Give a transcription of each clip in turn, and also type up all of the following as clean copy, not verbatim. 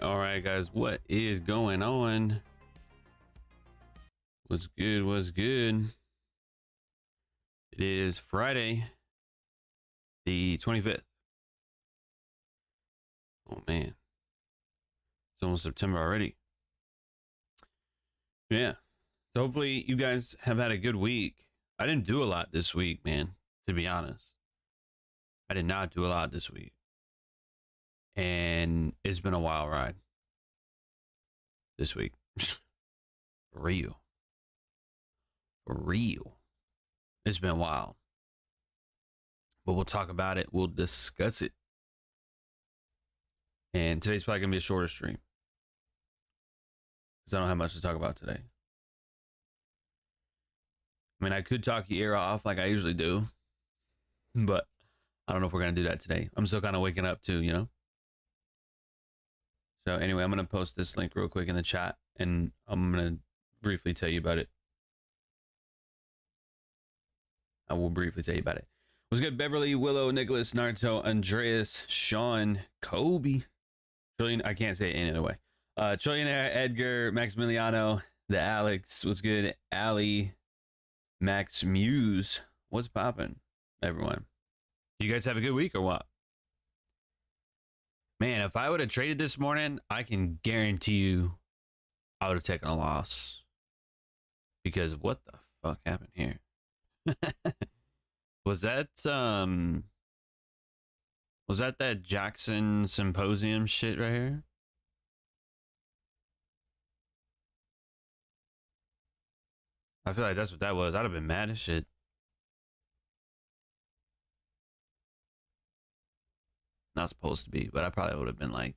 All right, guys, what is going on? What's good? What's good? It is Friday, the 25th. Oh man, it's almost September already. Yeah, so hopefully you guys have had a good week. I didn't do a lot this week, man, to be honest. I did not do a lot this week, and it's been a wild ride this week. For real. It's been wild, but we'll talk about it. We'll discuss it. And today's probably gonna be a shorter stream because I don't have much to talk about today. I mean, I could talk your ear off like I usually do, but I don't know if we're gonna do that today. I'm still kind of waking up too, you know. So anyway, I'm gonna post this link real quick in the chat, and I'm gonna briefly tell you about it. I will briefly tell you about it. What's good, Beverly, Willow, Nicholas, Naruto, Andreas, Sean, Kobe, Trillion. I can't say it any other way. Trillionaire, Edgar, Maximiliano, the Alex. What's good, Ali, Max Muse. What's poppin', everyone? Did you guys have a good week or what? Man, if I would have traded this morning, I can guarantee you I would have taken a loss. Because what the fuck happened here? Was that Jackson Symposium shit right here? I feel like that's what that was. I'd have been mad as shit. Not supposed to be, but I probably would have been like,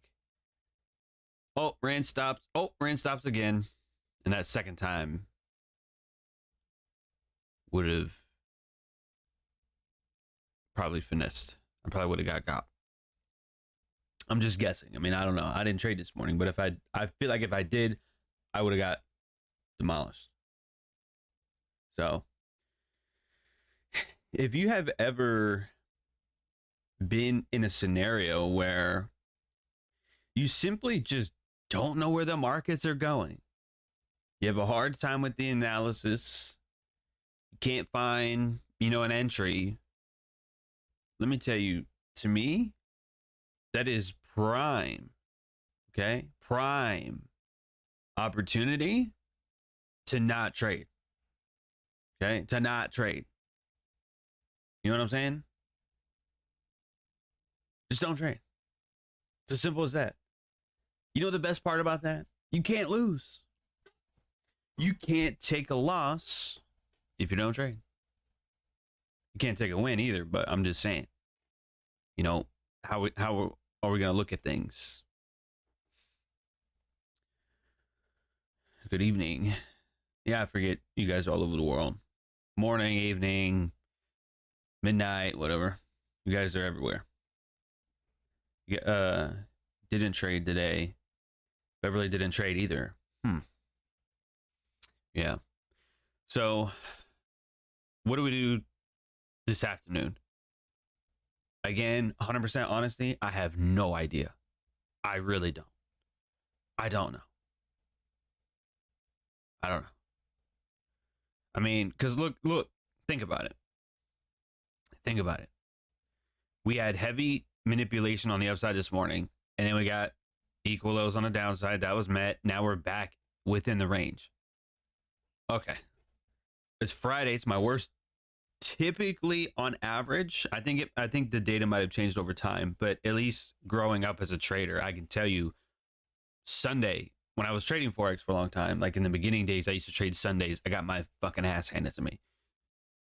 oh, Rand stops. Oh, Rand stops again. And that second time would have probably finessed. I probably would have got. I'm just guessing. I mean, I don't know. I didn't trade this morning, but I feel like if I did, I would have got demolished. So if you have ever been in a scenario where you simply just don't know where the markets are going, you have a hard time with the analysis, you can't find, you know, an entry, let me tell you, to me, that is prime, okay? Prime opportunity to not trade, okay? To not trade. You know what I'm saying? Just don't trade. It's as simple as that. You know the best part about that? You can't lose. You can't take a loss if you don't trade. You can't take a win either, but I'm just saying, you know, how are we going to look at things? Good evening. Yeah, I forget you guys are all over the world. Morning, evening, midnight, whatever. You guys are everywhere. Didn't trade today. Beverly didn't trade either. Yeah. So, what do we do this afternoon? Again, 100% honesty, I have no idea. I really don't. I don't know. I mean, because look, think about it. Think about it. We had heavy manipulation on the upside this morning, and then we got equal lows on the downside. That was met. Now we're back within the range. Okay. It's Friday. It's my worst. Typically, on average, I think the data might have changed over time, but at least growing up as a trader, I can tell you, Sunday, when I was trading Forex for a long time, like in the beginning days, I used to trade Sundays. I got my fucking ass handed to me.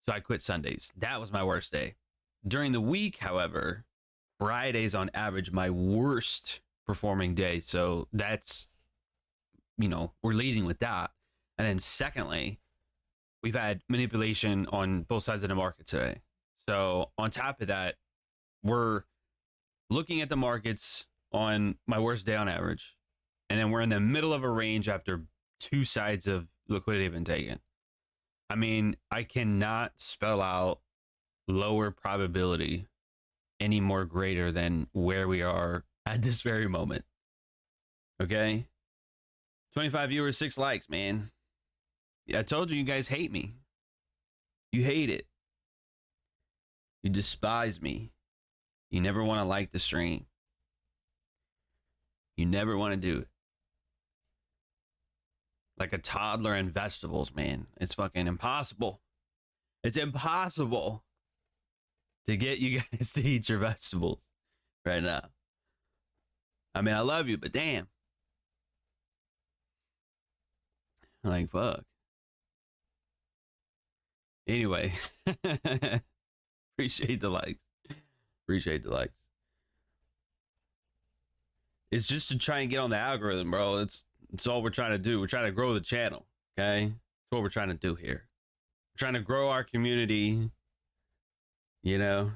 So I quit Sundays. That was my worst day. During the week, however, Fridays on average, my worst performing day. So that's, you know, we're leading with that. And then secondly, we've had manipulation on both sides of the market today. So on top of that, we're looking at the markets on my worst day on average. And then we're in the middle of a range after two sides of liquidity have been taken. I mean, I cannot spell out lower probability any more greater than where we are at this very moment. Okay? 25 viewers, 6 likes, man. I told you guys hate me. You hate it. You despise me. You never want to like the stream. You never want to do it. Like a toddler and vegetables, man. It's fucking impossible. It's impossible to get you guys to eat your vegetables right now. I mean, I love you, but damn. Like, fuck. Anyway. Appreciate the likes. Appreciate the likes. It's just to try and get on the algorithm, bro. It's all we're trying to do. We're trying to grow the channel, okay? That's what we're trying to do here. We're trying to grow our community, you know?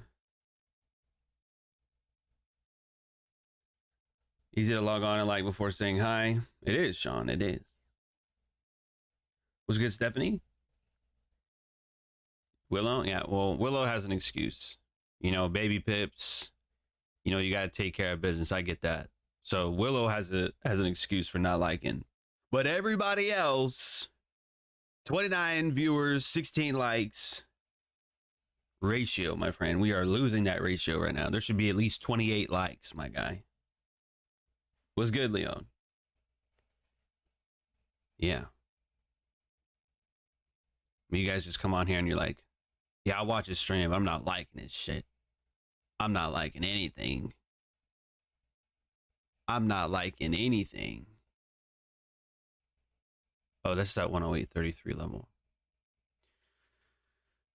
Easy to log on and like before saying hi. It is, Sean. It is. Was good, Stephanie? Willow? Yeah, well, Willow has an excuse. You know, baby pips. You know, you got to take care of business. I get that. So Willow has an excuse for not liking. But everybody else, 29 viewers, 16 likes. Ratio, my friend. We are losing that ratio right now. There should be at least 28 likes, my guy. What's good, Leon? Yeah. You guys just come on here and you're like, yeah, I watch his stream. I'm not liking this shit. I'm not liking anything. I'm not liking anything. Oh, that's that 108.33 level.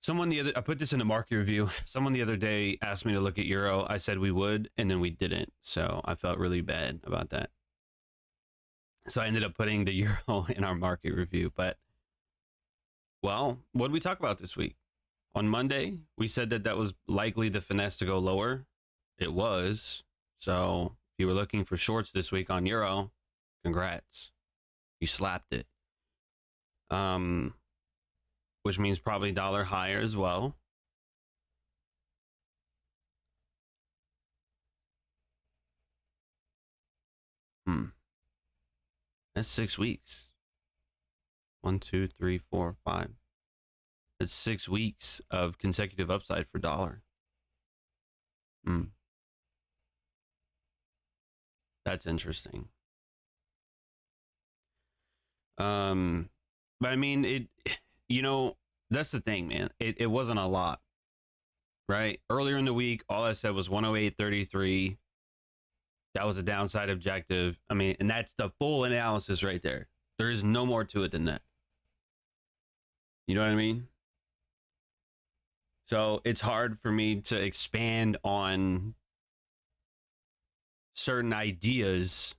I put this in a market review. Someone the other day asked me to look at Euro. I said we would, and then we didn't. So I felt really bad about that. So I ended up putting the Euro in our market review. But, well, what did we talk about this week? On Monday, we said that was likely the finesse to go lower. It was. So if you were looking for shorts this week on Euro, congrats. You slapped it. Which means probably dollar higher as well. That's 6 weeks. 1, 2, 3, 4, 5. That's 6 weeks of consecutive upside for dollar. That's interesting. But I mean, that's the thing, man. It wasn't a lot, right? Earlier in the week, all I said was 108.33. That was a downside objective. I mean, and that's the full analysis right there. There is no more to it than that. You know what I mean? So it's hard for me to expand on certain ideas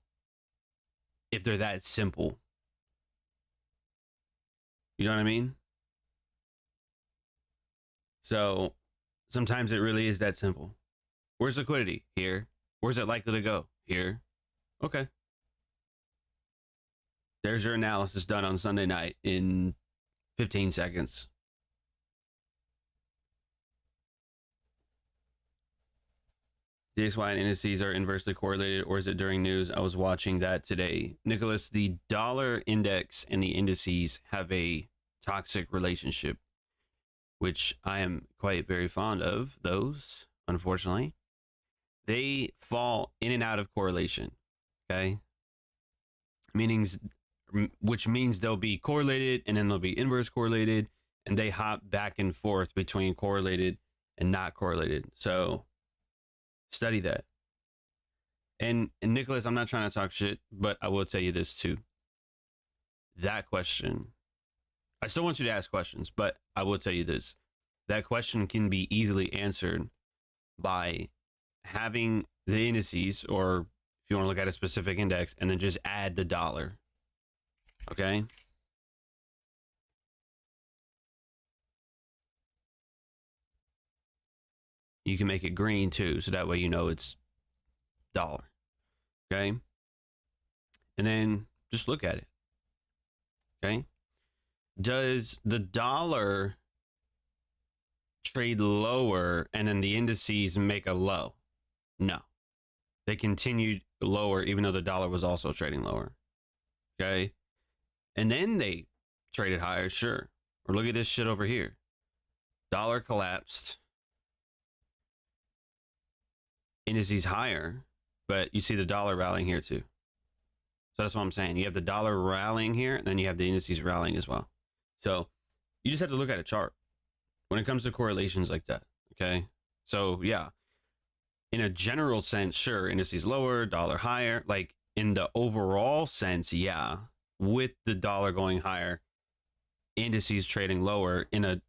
if they're that simple. You know what I mean? So sometimes it really is that simple. Where's liquidity? Here. Where's it likely to go? Here. Okay. There's your analysis done on Sunday night in 15 seconds. DXY and indices are inversely correlated, or is it during news? I was watching that today. Nicholas, the dollar index and the indices have a toxic relationship, which I am quite very fond of those, unfortunately. They fall in and out of correlation, okay? Which means they'll be correlated and then they'll be inverse correlated, and they hop back and forth between correlated and not correlated. So study that. And Nicholas, I'm not trying to talk shit, but I will tell you this too. That question, I still want you to ask questions, but I will tell you this. That question can be easily answered by having the indices, or if you want to look at a specific index, and then just add the dollar. Okay? You can make it green too, so that way you know it's dollar. Okay? And then just look at it. Okay? Does the dollar trade lower and then the indices make a low? No. They continued lower even though the dollar was also trading lower. Okay? And then they traded higher, sure. Or look at this shit over here. Dollar collapsed. Indices higher, but you see the dollar rallying here too. So that's what I'm saying. You have the dollar rallying here, and then you have the indices rallying as well. So you just have to look at a chart when it comes to correlations like that. Okay. So yeah, in a general sense, sure, indices lower, dollar higher. Like in the overall sense, yeah, with the dollar going higher, indices trading lower in a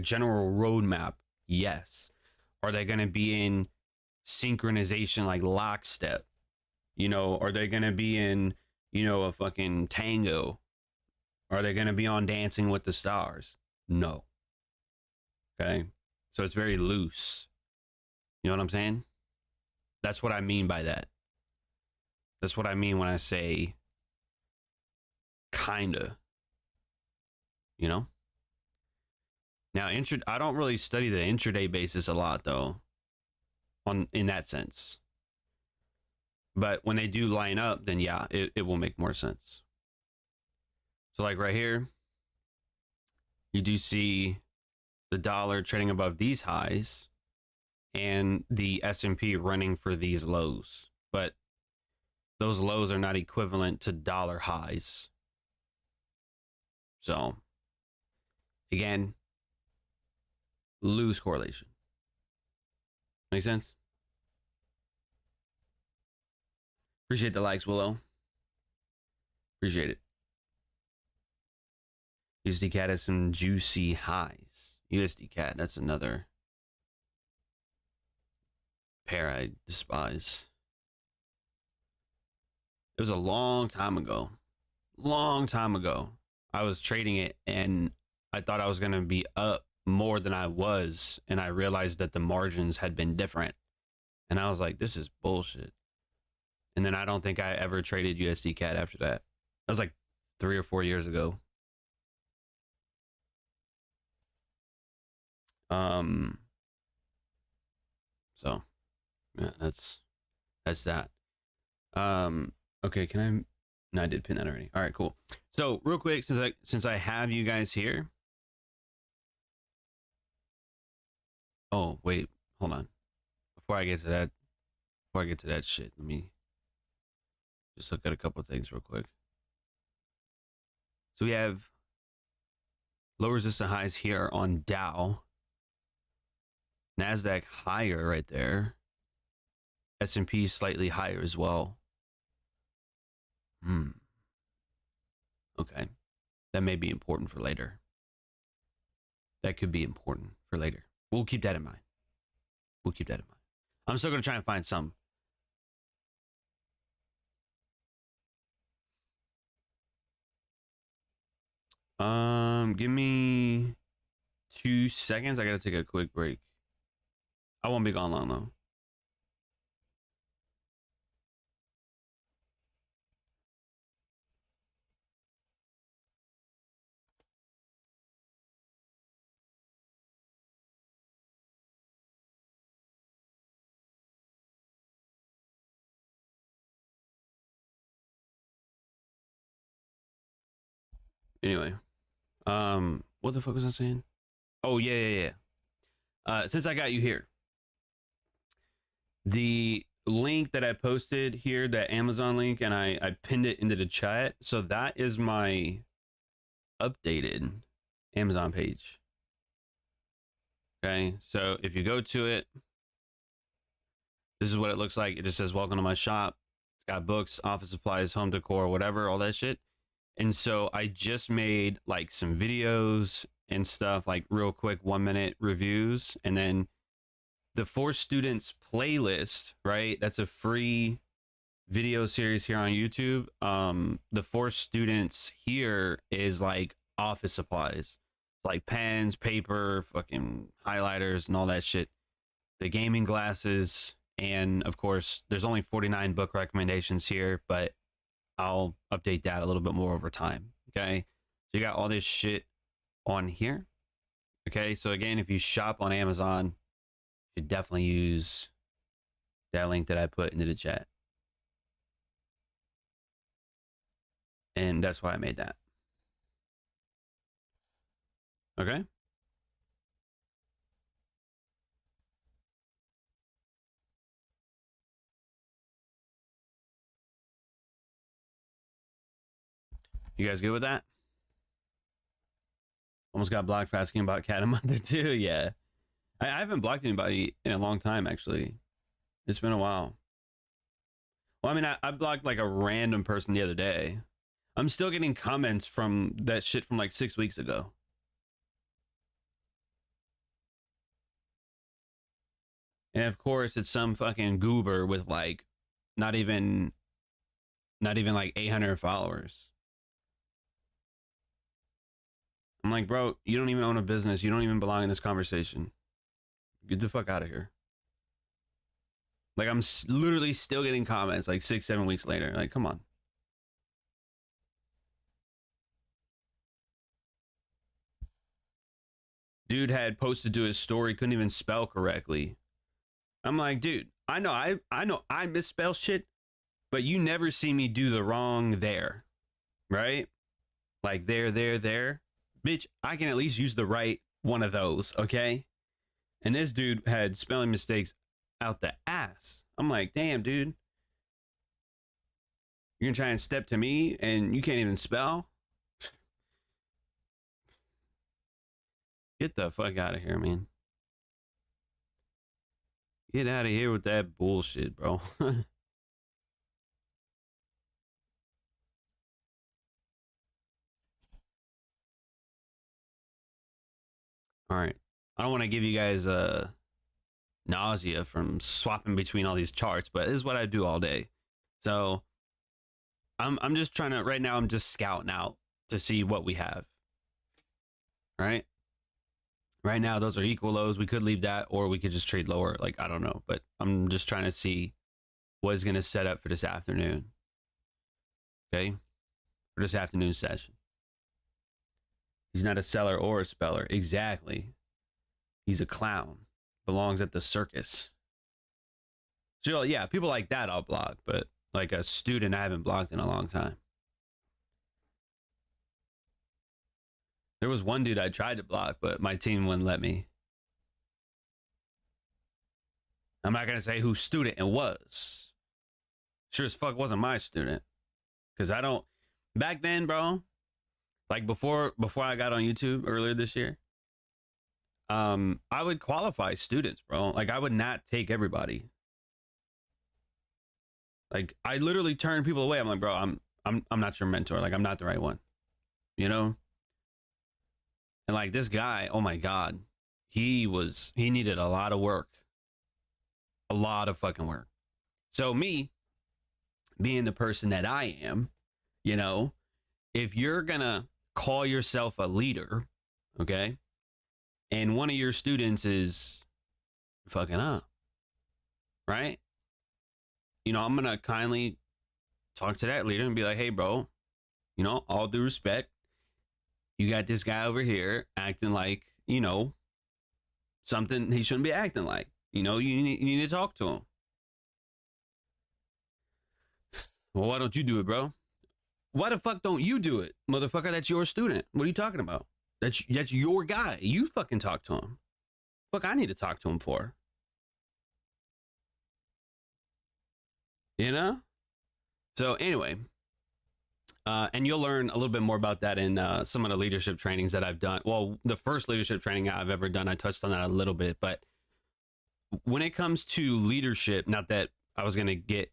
general roadmap, yes. Are they going to be in synchronization like lockstep? Are they going to be in, a fucking tango? Are they going to be on Dancing with the Stars? No. Okay. So it's very loose. You know what I'm saying? That's what I mean by that. That's what I mean when I say kinda. Now, I don't really study the intraday basis a lot though, in that sense. But when they do line up, then yeah, it will make more sense. So like right here, you do see the dollar trading above these highs and the S&P running for these lows. But those lows are not equivalent to dollar highs. So again, loose correlation. Make sense? Appreciate the likes, Willow. Appreciate it. USD CAD has some juicy highs. USD CAD, that's another pair I despise. It was a long time ago. I was trading it and I thought I was going to be up more than I was. And I realized that the margins had been different. And I was like, this is bullshit. And then I don't think I ever traded USD CAD after that. That was like 3 or 4 years ago. So yeah, that's that. Okay, can I? No, I did pin that already. All right, cool. So real quick, since I have you guys here. Oh wait, hold on. before I get to that shit, let me just look at a couple of things real quick. So we have low resistance highs here on Dow. Nasdaq higher right there. S&P slightly higher as well. Okay. That may be important for later. That could be important for later. We'll keep that in mind. We'll keep that in mind. I'm still going to try and find some. Give me 2 seconds. I got to take a quick break. I won't be gone long though. Anyway, what the fuck was I saying? Oh yeah. Since I got you here, the link that I posted here, that Amazon link, and I pinned it into the chat. So that is my updated Amazon page. Okay, so if you go to it, this is what it looks like. It just says welcome to my shop. It's got books, office supplies, home decor, whatever, all that shit. And so I just made like some videos and stuff, like real quick 1-minute reviews. And then the For Students playlist, right? That's a free video series here on YouTube. The For Students here is like office supplies, like pens, paper, fucking highlighters and all that shit. The gaming glasses. And of course, there's only 49 book recommendations here, but I'll update that a little bit more over time. Okay. So you got all this shit on here. Okay. So again, if you shop on Amazon, you should definitely use that link that I put into the chat. And that's why I made that. Okay. You guys good with that? Almost got blocked for asking about cat a month or two. Yeah. I haven't blocked anybody in a long time, actually. It's been a while. Well, I mean, I blocked like a random person the other day. I'm still getting comments from that shit from like 6 weeks ago. And of course, it's some fucking goober with like not even like 800 followers. I'm like, bro, you don't even own a business. You don't even belong in this conversation. Get the fuck out of here. Like, I'm literally still getting comments like 6-7 weeks later. Like, come on. Dude had posted to his story, couldn't even spell correctly. I'm like, dude, I know I misspell shit, but you never see me do the wrong there, right? Like there. Bitch, I can at least use the right one of those, okay? And this dude had spelling mistakes out the ass. I'm like, damn, dude. You're gonna try and step to me and you can't even spell? Get the fuck out of here, man. Get out of here with that bullshit, bro. All right. I don't want to give you guys nausea from swapping between all these charts, but this is what I do all day. So I'm just trying to, right now I'm just scouting out to see what we have. Right? Right now those are equal lows. We could leave that or we could just trade lower. Like, I don't know, but I'm just trying to see what is going to set up for this afternoon. Okay? For this afternoon session. He's not a seller or a speller. Exactly. He's a clown. Belongs at the circus. So yeah, people like that I'll block, but like a student I haven't blocked in a long time. There was one dude I tried to block, but my team wouldn't let me. I'm not gonna say whose student it was. Sure as fuck wasn't my student. Cause I don't back then, bro. Like before I got on YouTube earlier this year, I would qualify students, bro. Like I would not take everybody. Like I literally turn people away. I'm like, bro, I'm not your mentor. Like I'm not the right one. You know? And like this guy, oh my God, he needed a lot of work. A lot of fucking work. So me being the person that I am, you know, if you're gonna call yourself a leader, okay, and one of your students is fucking up, right? You know, I'm gonna kindly talk to that leader and be like, hey, bro, you know, all due respect, you got this guy over here acting like, you know, something he shouldn't be acting like. You know, you need to talk to him. Well, why don't you do it, bro? Why the fuck don't you do it, motherfucker? That's your student. What are you talking about? That's your guy. You fucking talk to him. Fuck, I need to talk to him for. You know? So anyway, and you'll learn a little bit more about that in some of the leadership trainings that I've done. Well, the first leadership training I've ever done, I touched on that a little bit. But when it comes to leadership, not that I was going to get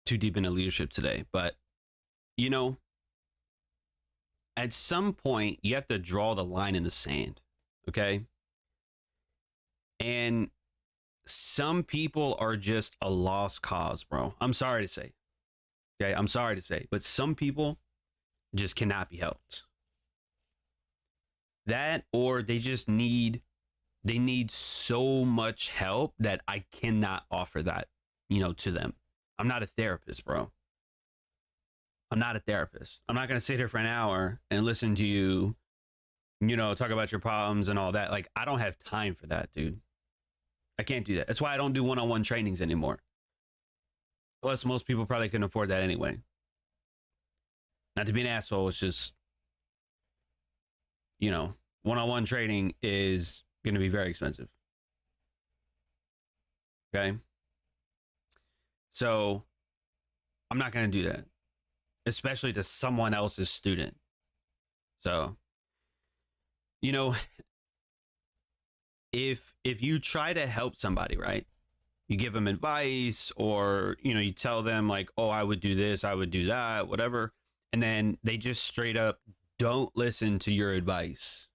too deep into leadership today, but, you know, at some point, you have to draw the line in the sand, okay? And some people are just a lost cause, bro. I'm sorry to say. Okay, I'm sorry to say, but some people just cannot be helped. That, or they just need so much help that I cannot offer that, you know, to them. I'm not a therapist, bro. I'm not a therapist. I'm not going to sit here for an hour and listen to you, you know, talk about your problems and all that. Like, I don't have time for that, dude. I can't do that. That's why I don't do one-on-one trainings anymore. Plus, most people probably couldn't afford that anyway. Not to be an asshole, it's just, you know, one-on-one trading is going to be very expensive. Okay? So, I'm not going to do that. Especially to someone else's student. So, you know, if you try to help somebody, right? You give them advice, or, you know, you tell them like, oh, I would do this, I would do that, whatever. And then they just straight up don't listen to your advice.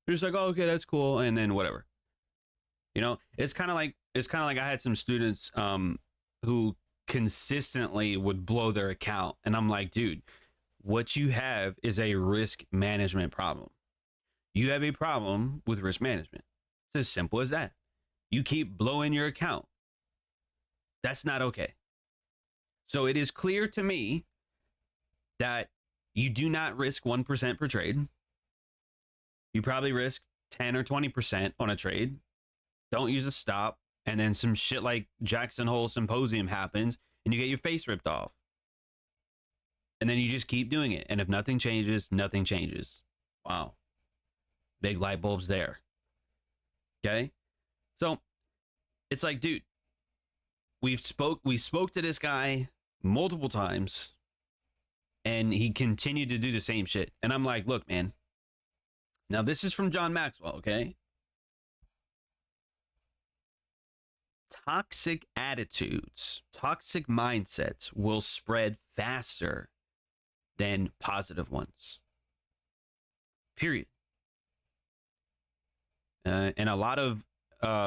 They're just like, oh, okay, that's cool. And then whatever, you know, it's kind of like I had some students who consistently would blow their account. And I'm like, dude, what you have is a risk management problem. You have a problem with risk management. It's as simple as that. You keep blowing your account. That's not okay. So it is clear to me that you do not risk 1% per trade. You probably risk 10 or 20% on a trade. Don't use a stop. And then some shit like Jackson Hole Symposium happens and you get your face ripped off. And then you just keep doing it. And if nothing changes, nothing changes. Wow. Big light bulbs there. Okay? So it's like, dude, we spoke to this guy multiple times and he continued to do the same shit. And I'm like, look, man, now this is from John Maxwell, okay? Toxic attitudes, toxic mindsets will spread faster than positive ones. Period. And a lot of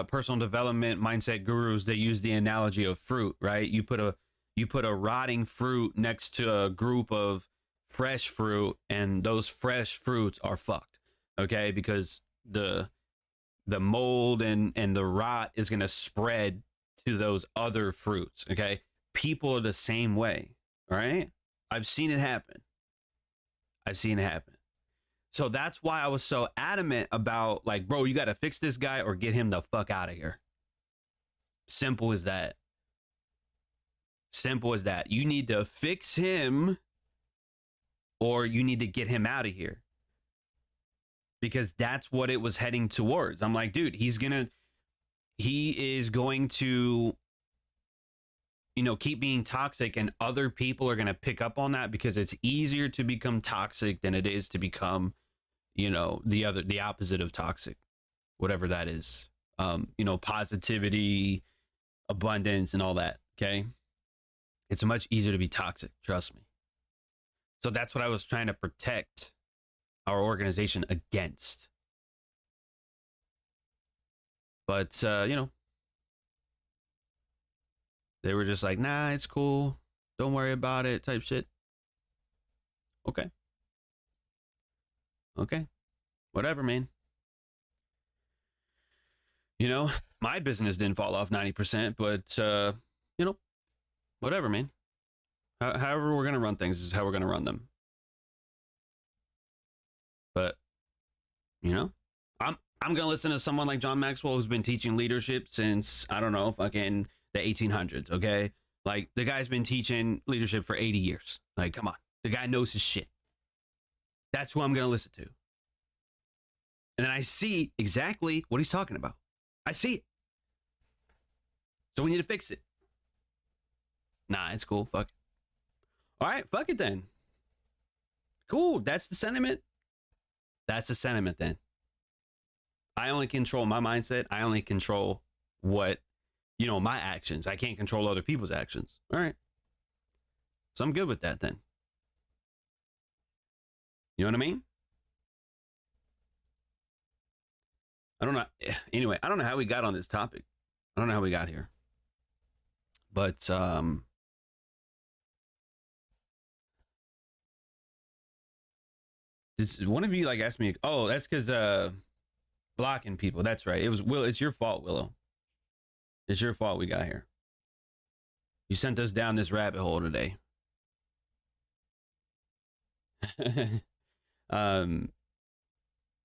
personal development mindset gurus, they use the analogy of fruit, right? You put a rotting fruit next to a group of fresh fruit, and those fresh fruits are fucked, okay? Because the mold and the rot is going to spread to those other fruits, okay? People are the same way, all right? I've seen it happen. So that's why I was so adamant about, like, bro, you got to fix this guy or get him the fuck out of here. Simple as that. Simple as that. You need to fix him or you need to get him out of here. Because that's what it was heading towards. I'm like, dude, he's gonna he is going to, you know, keep being toxic, and other people are going to pick up on that because it's easier to become toxic than it is to become, you know, the opposite of toxic, whatever that is. You know, positivity, abundance, and all that. Okay. It's much easier to be toxic. Trust me. So that's what I was trying to protect our organization against. But, you know, they were just like, nah, it's cool. Don't worry about it type shit. Okay. Okay. Whatever, man. You know, my business didn't fall off 90%, but, you know, whatever, man. However we're going to run things is how we're going to run them. But, you know, I'm going to listen to someone like John Maxwell, who's been teaching leadership since, I don't know, fucking the 1800s, okay? Like, the guy's been teaching leadership for 80 years. Like, come on. The guy knows his shit. That's who I'm going to listen to. And then I see exactly what he's talking about. I see it. So we need to fix it. Nah, it's cool. Fuck it. All right, fuck it then. Cool. That's the sentiment. That's the sentiment then. I only control my mindset. I only control what, you know, my actions. I can't control other people's actions. All right. So I'm good with that then. You know what I mean? I don't know. Anyway, I don't know how we got on this topic. I don't know how we got here. But, one of you like asked me, oh, that's because blocking people. That's right. It was Will. It's your fault, Willow. It's your fault we got here. You sent us down this rabbit hole today.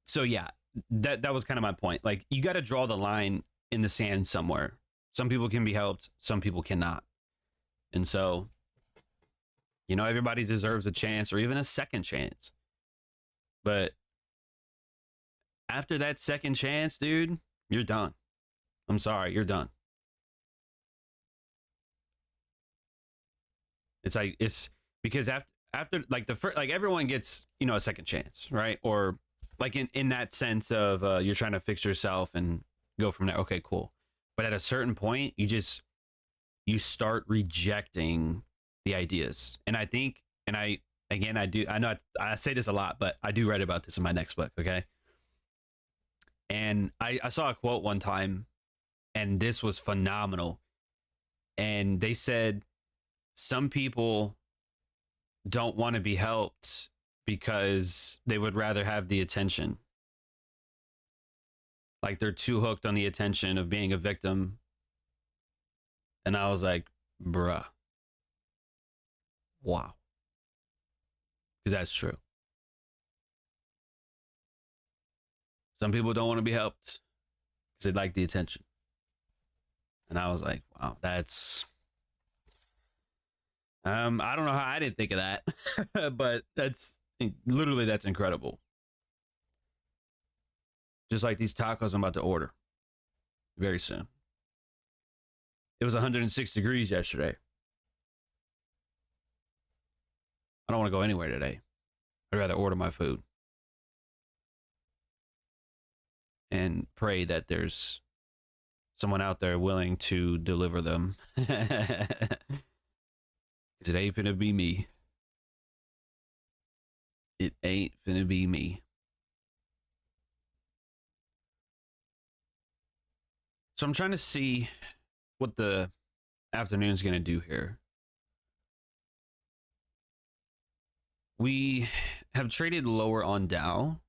So yeah, that was kind of my point. Like, you got to draw the line in the sand somewhere. Some people can be helped, some people cannot. And so, you know, everybody deserves a chance or even a second chance. But after that second chance, dude, you're done. I'm sorry, you're done. It's like, it's because after like the first, like everyone gets, you know, a second chance, right? Or like in that sense of you're trying to fix yourself and go from there. Okay, cool. But at a certain point, you start rejecting the ideas. And I think, and I know I say this a lot, but I do write about this in my next book. Okay. And I saw a quote one time, and this was phenomenal. And they said, some people don't want to be helped because they would rather have the attention. Like, they're too hooked on the attention of being a victim. And I was like, bruh. Wow. Because that's true. Some people don't want to be helped because they like the attention. And I was like, wow, that's... I don't know how I didn't think of that, but that's incredible. Just like these tacos I'm about to order very soon. It was 106 degrees yesterday. I don't want to go anywhere today. I'd rather order my food and pray that there's someone out there willing to deliver them. It ain't finna be me. It ain't finna be me. So I'm trying to see what the afternoon's gonna do here. We have traded lower on Dow.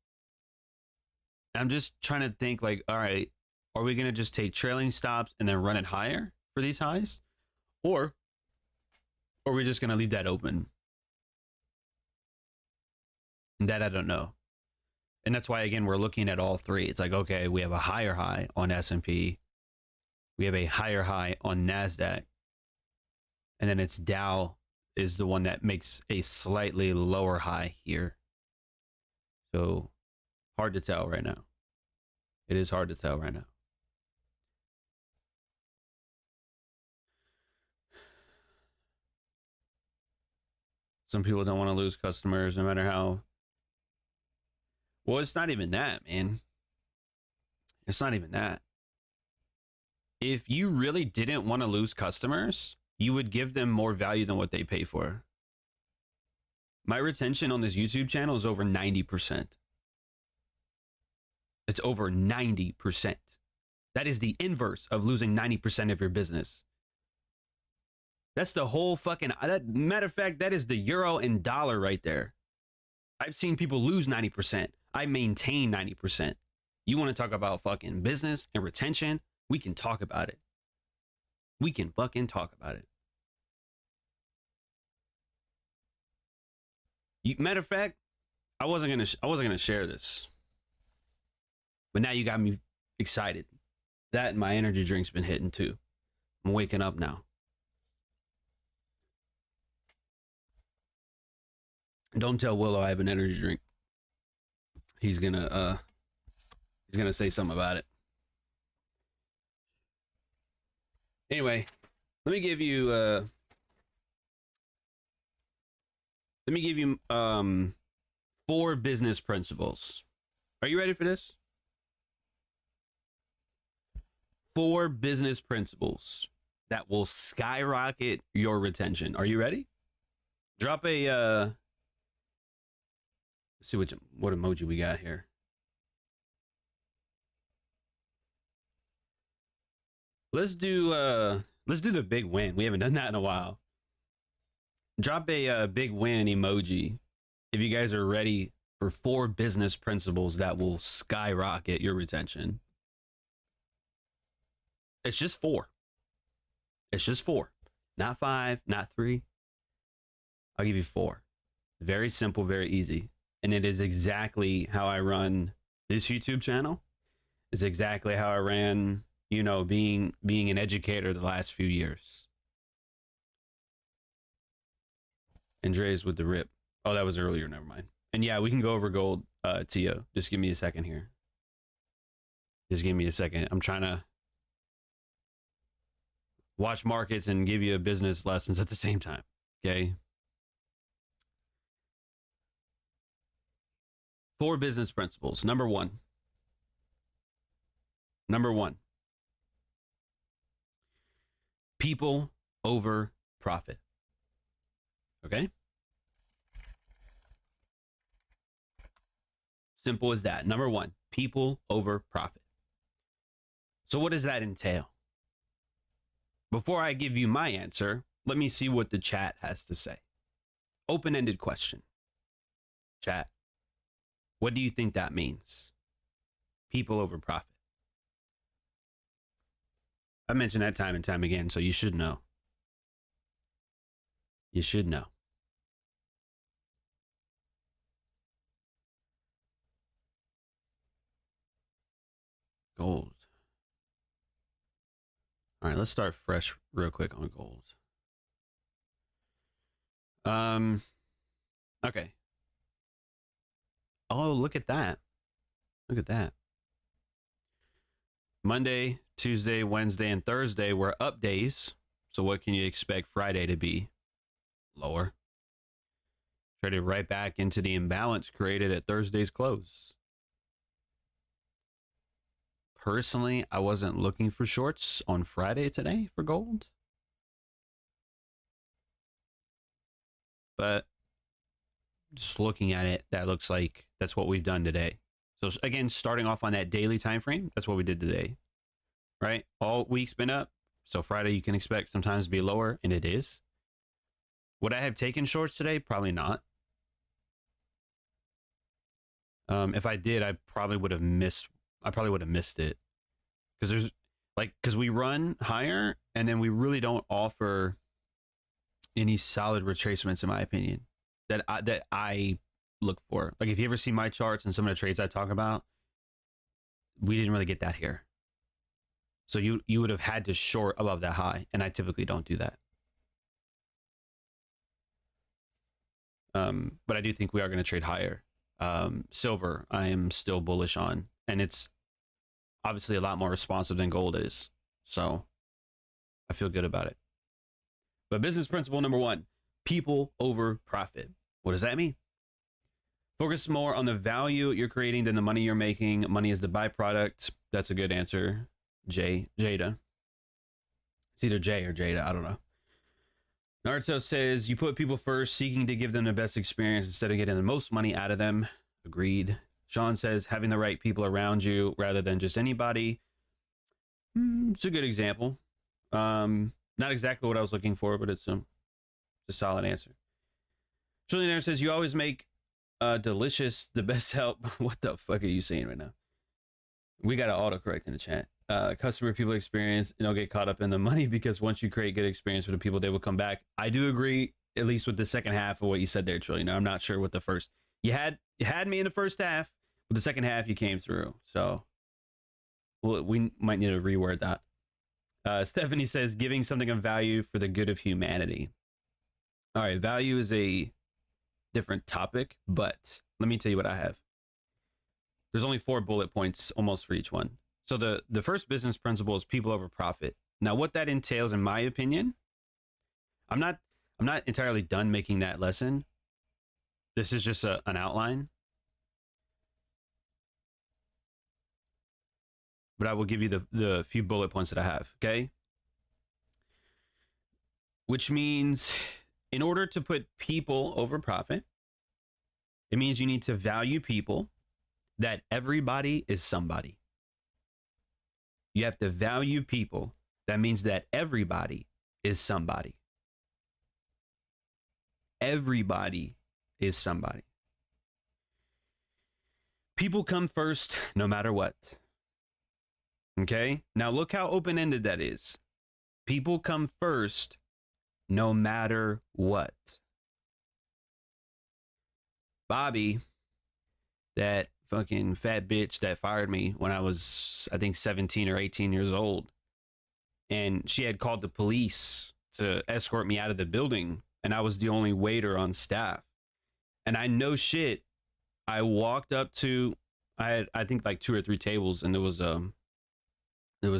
I'm just trying to think, like, all right, are we gonna just take trailing stops and then run it higher for these highs? Or are we just gonna leave that open? And that I don't know. And that's why, again, we're looking at all three. It's like, okay, we have a higher high on S&P. We have a higher high on Nasdaq. And then it's Dow is the one that makes a slightly lower high here. So hard to tell right now. It is hard to tell right now. Some people don't want to lose customers no matter how. Well, it's not even that, man. It's not even that. If you really didn't want to lose customers, you would give them more value than what they pay for. My retention on this YouTube channel is over 90%. It's over 90%. That is the inverse of losing 90% of your business. That's the whole fucking, matter of fact, that is the euro and dollar right there. I've seen people lose 90%. I maintain 90%. You want to talk about fucking business and retention? We can talk about it. We can fucking talk about it. Matter of fact, I wasn't gonna share this, but now you got me excited. That and my energy drink's been hitting too. I'm waking up now. Don't tell Willow I have an energy drink. He's gonna say something about it. Anyway, let me give you 4 business principles. Are you ready for this? 4 business principles that will skyrocket your retention. Are you ready? Drop a let's see what emoji we got here. Let's do the big win. We haven't done that in a while. Drop a big win emoji if you guys are ready for 4 business principles that will skyrocket your retention. It's just 4. It's just 4. Not 5, not 3. I'll give you 4. Very simple, very easy. And it is exactly how I run this YouTube channel. It's exactly how I ran, you know, being an educator the last few years. Andreas with the rip. Oh, that was earlier. Never mind. And yeah, we can go over gold, Tio. Just give me a second here. Just give me a second. I'm trying to watch markets and give you business lessons at the same time. Okay. 4 business principles. Number 1. People over profit. Okay. Simple as that. Number 1, people over profit. So what does that entail? Before I give you my answer, let me see what the chat has to say. Open-ended question. Chat. What do you think that means? People over profit. I mentioned that time and time again, so you should know. You should know. Gold. All right, let's start fresh real quick on gold. Okay. Oh, look at that. Look at that. Monday, Tuesday, Wednesday, and Thursday were up days. So what can you expect Friday to be? Lower. Traded right back into the imbalance created at Thursday's close. Personally, I wasn't looking for shorts on Friday today for gold. But just looking at it, that looks like that's what we've done today. So again, starting off on that daily time frame, that's what we did today. Right? All week's been up. So Friday you can expect sometimes to be lower, and it is. Would I have taken shorts today? Probably not. If I did, I probably would have missed it. Because we run higher and then we really don't offer any solid retracements, in my opinion, that I look for. Like if you ever see my charts and some of the trades I talk about, we didn't really get that here. So you would have had to short above that high, and I typically don't do that. But I do think we are going to trade higher. Silver, I am still bullish on, and it's obviously a lot more responsive than gold is. So I feel good about it. But business principle number 1, people over profit. What does that mean? Focus more on the value you're creating than the money you're making. Money is the byproduct. That's a good answer. Jada. It's either Jay or Jada. I don't know. Naruto says, you put people first, seeking to give them the best experience instead of getting the most money out of them. Agreed. Sean says, having the right people around you rather than just anybody. It's a good example. Not exactly what I was looking for, but it's a solid answer. Trillionaire says, you always make delicious the best help. What the fuck are you saying right now? We got to autocorrect in the chat. Customer people experience, and don't get caught up in the money, because once you create good experience for the people, they will come back. I do agree, at least with the second half of what you said there, Trillionaire. I'm not sure what the first, you had me in the first half, but the second half you came through. So we might need to reword that. Stephanie says, giving something of value for the good of humanity. All right, value is a different topic, but let me tell you what I have. There's only 4 bullet points almost for each one. So the first business principle is people over profit. Now, what that entails, in my opinion, I'm not entirely done making that lesson. This is just an outline. But I will give you the few bullet points that I have, okay? Which means in order to put people over profit, it means you need to value people, that everybody is somebody. You have to value people. That means that everybody is somebody. Everybody is somebody. People come first no matter what. Okay? Now look how open-ended that is. People come first no matter what. Bobby, that fucking fat bitch that fired me when I was, I think, 17 or 18 years old. And she had called the police to escort me out of the building, and I was the only waiter on staff. And I know shit, I walked up to, I think like 2 or 3 tables, and there was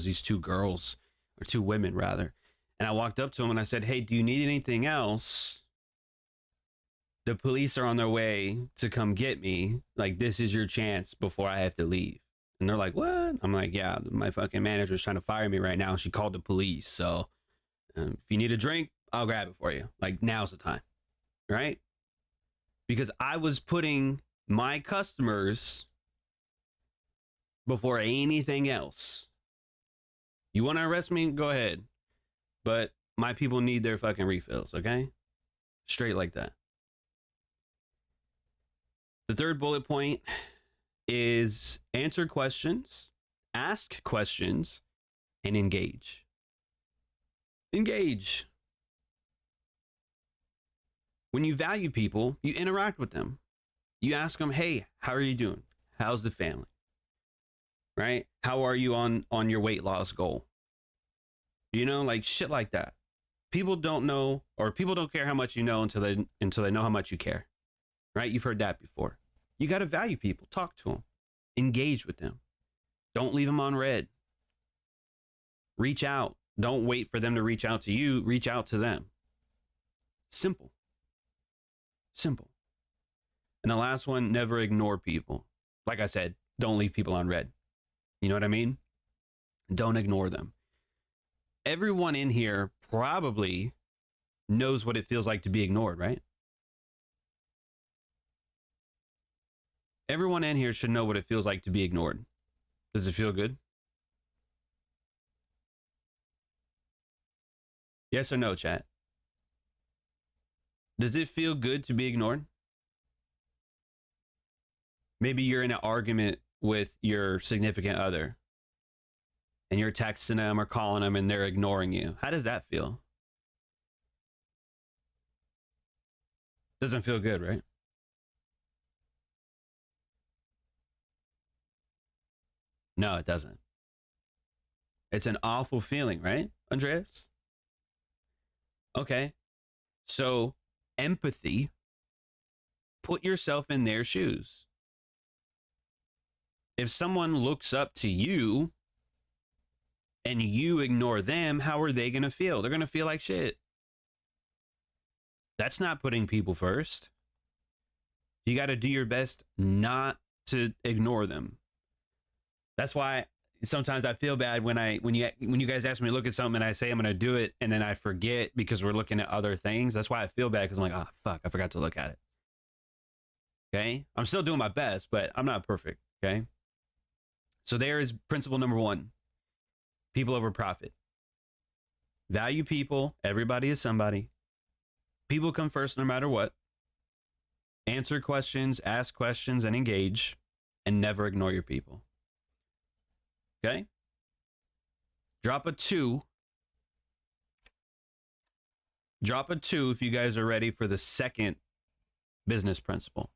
these 2 girls, or 2 women rather. And I walked up to them and I said, hey, do you need anything else? The police are on their way to come get me. Like, this is your chance before I have to leave. And they're like, what? I'm like, yeah, my fucking manager's trying to fire me right now. She called the police. So if you need a drink, I'll grab it for you. Like, now's the time. Right? Because I was putting my customers before anything else. You want to arrest me? Go ahead. But my people need their fucking refills, okay? Straight like that. The third bullet point is answer questions, ask questions, and engage. Engage. When you value people, you interact with them. You ask them, hey, how are you doing? How's the family? Right? How are you on your weight loss goal? You know, like shit like that. People don't know, or people don't care how much you know until they know how much you care. Right? You've heard that before. You got to value people. Talk to them. Engage with them. Don't leave them on red. Reach out. Don't wait for them to reach out to you. Reach out to them. Simple. Simple. And the last one, never ignore people. Like I said, don't leave people on red. You know what I mean? Don't ignore them. Everyone in here probably knows what it feels like to be ignored, right? Everyone in here should know what it feels like to be ignored. Does it feel good? Yes or no, chat? Does it feel good to be ignored? Maybe you're in an argument with your significant other and you're texting them or calling them and they're ignoring you. How does that feel? Doesn't feel good, right? No, it doesn't. It's an awful feeling, right, Andreas? Okay. So, empathy. Put yourself in their shoes. If someone looks up to you and you ignore them, how are they going to feel? They're going to feel like shit. That's not putting people first. You got to do your best not to ignore them. That's why sometimes I feel bad when you guys ask me to look at something and I say I'm going to do it and then I forget because we're looking at other things. That's why I feel bad, because I'm like, oh fuck, I forgot to look at it. Okay, I'm still doing my best, but I'm not perfect. Okay, so there is principle number one: people over profit. Value people. Everybody is somebody. People come first no matter what. Answer questions, ask questions, and engage, and never ignore your people. Okay? Drop a 2. Drop a 2 if you guys are ready for the second business principle.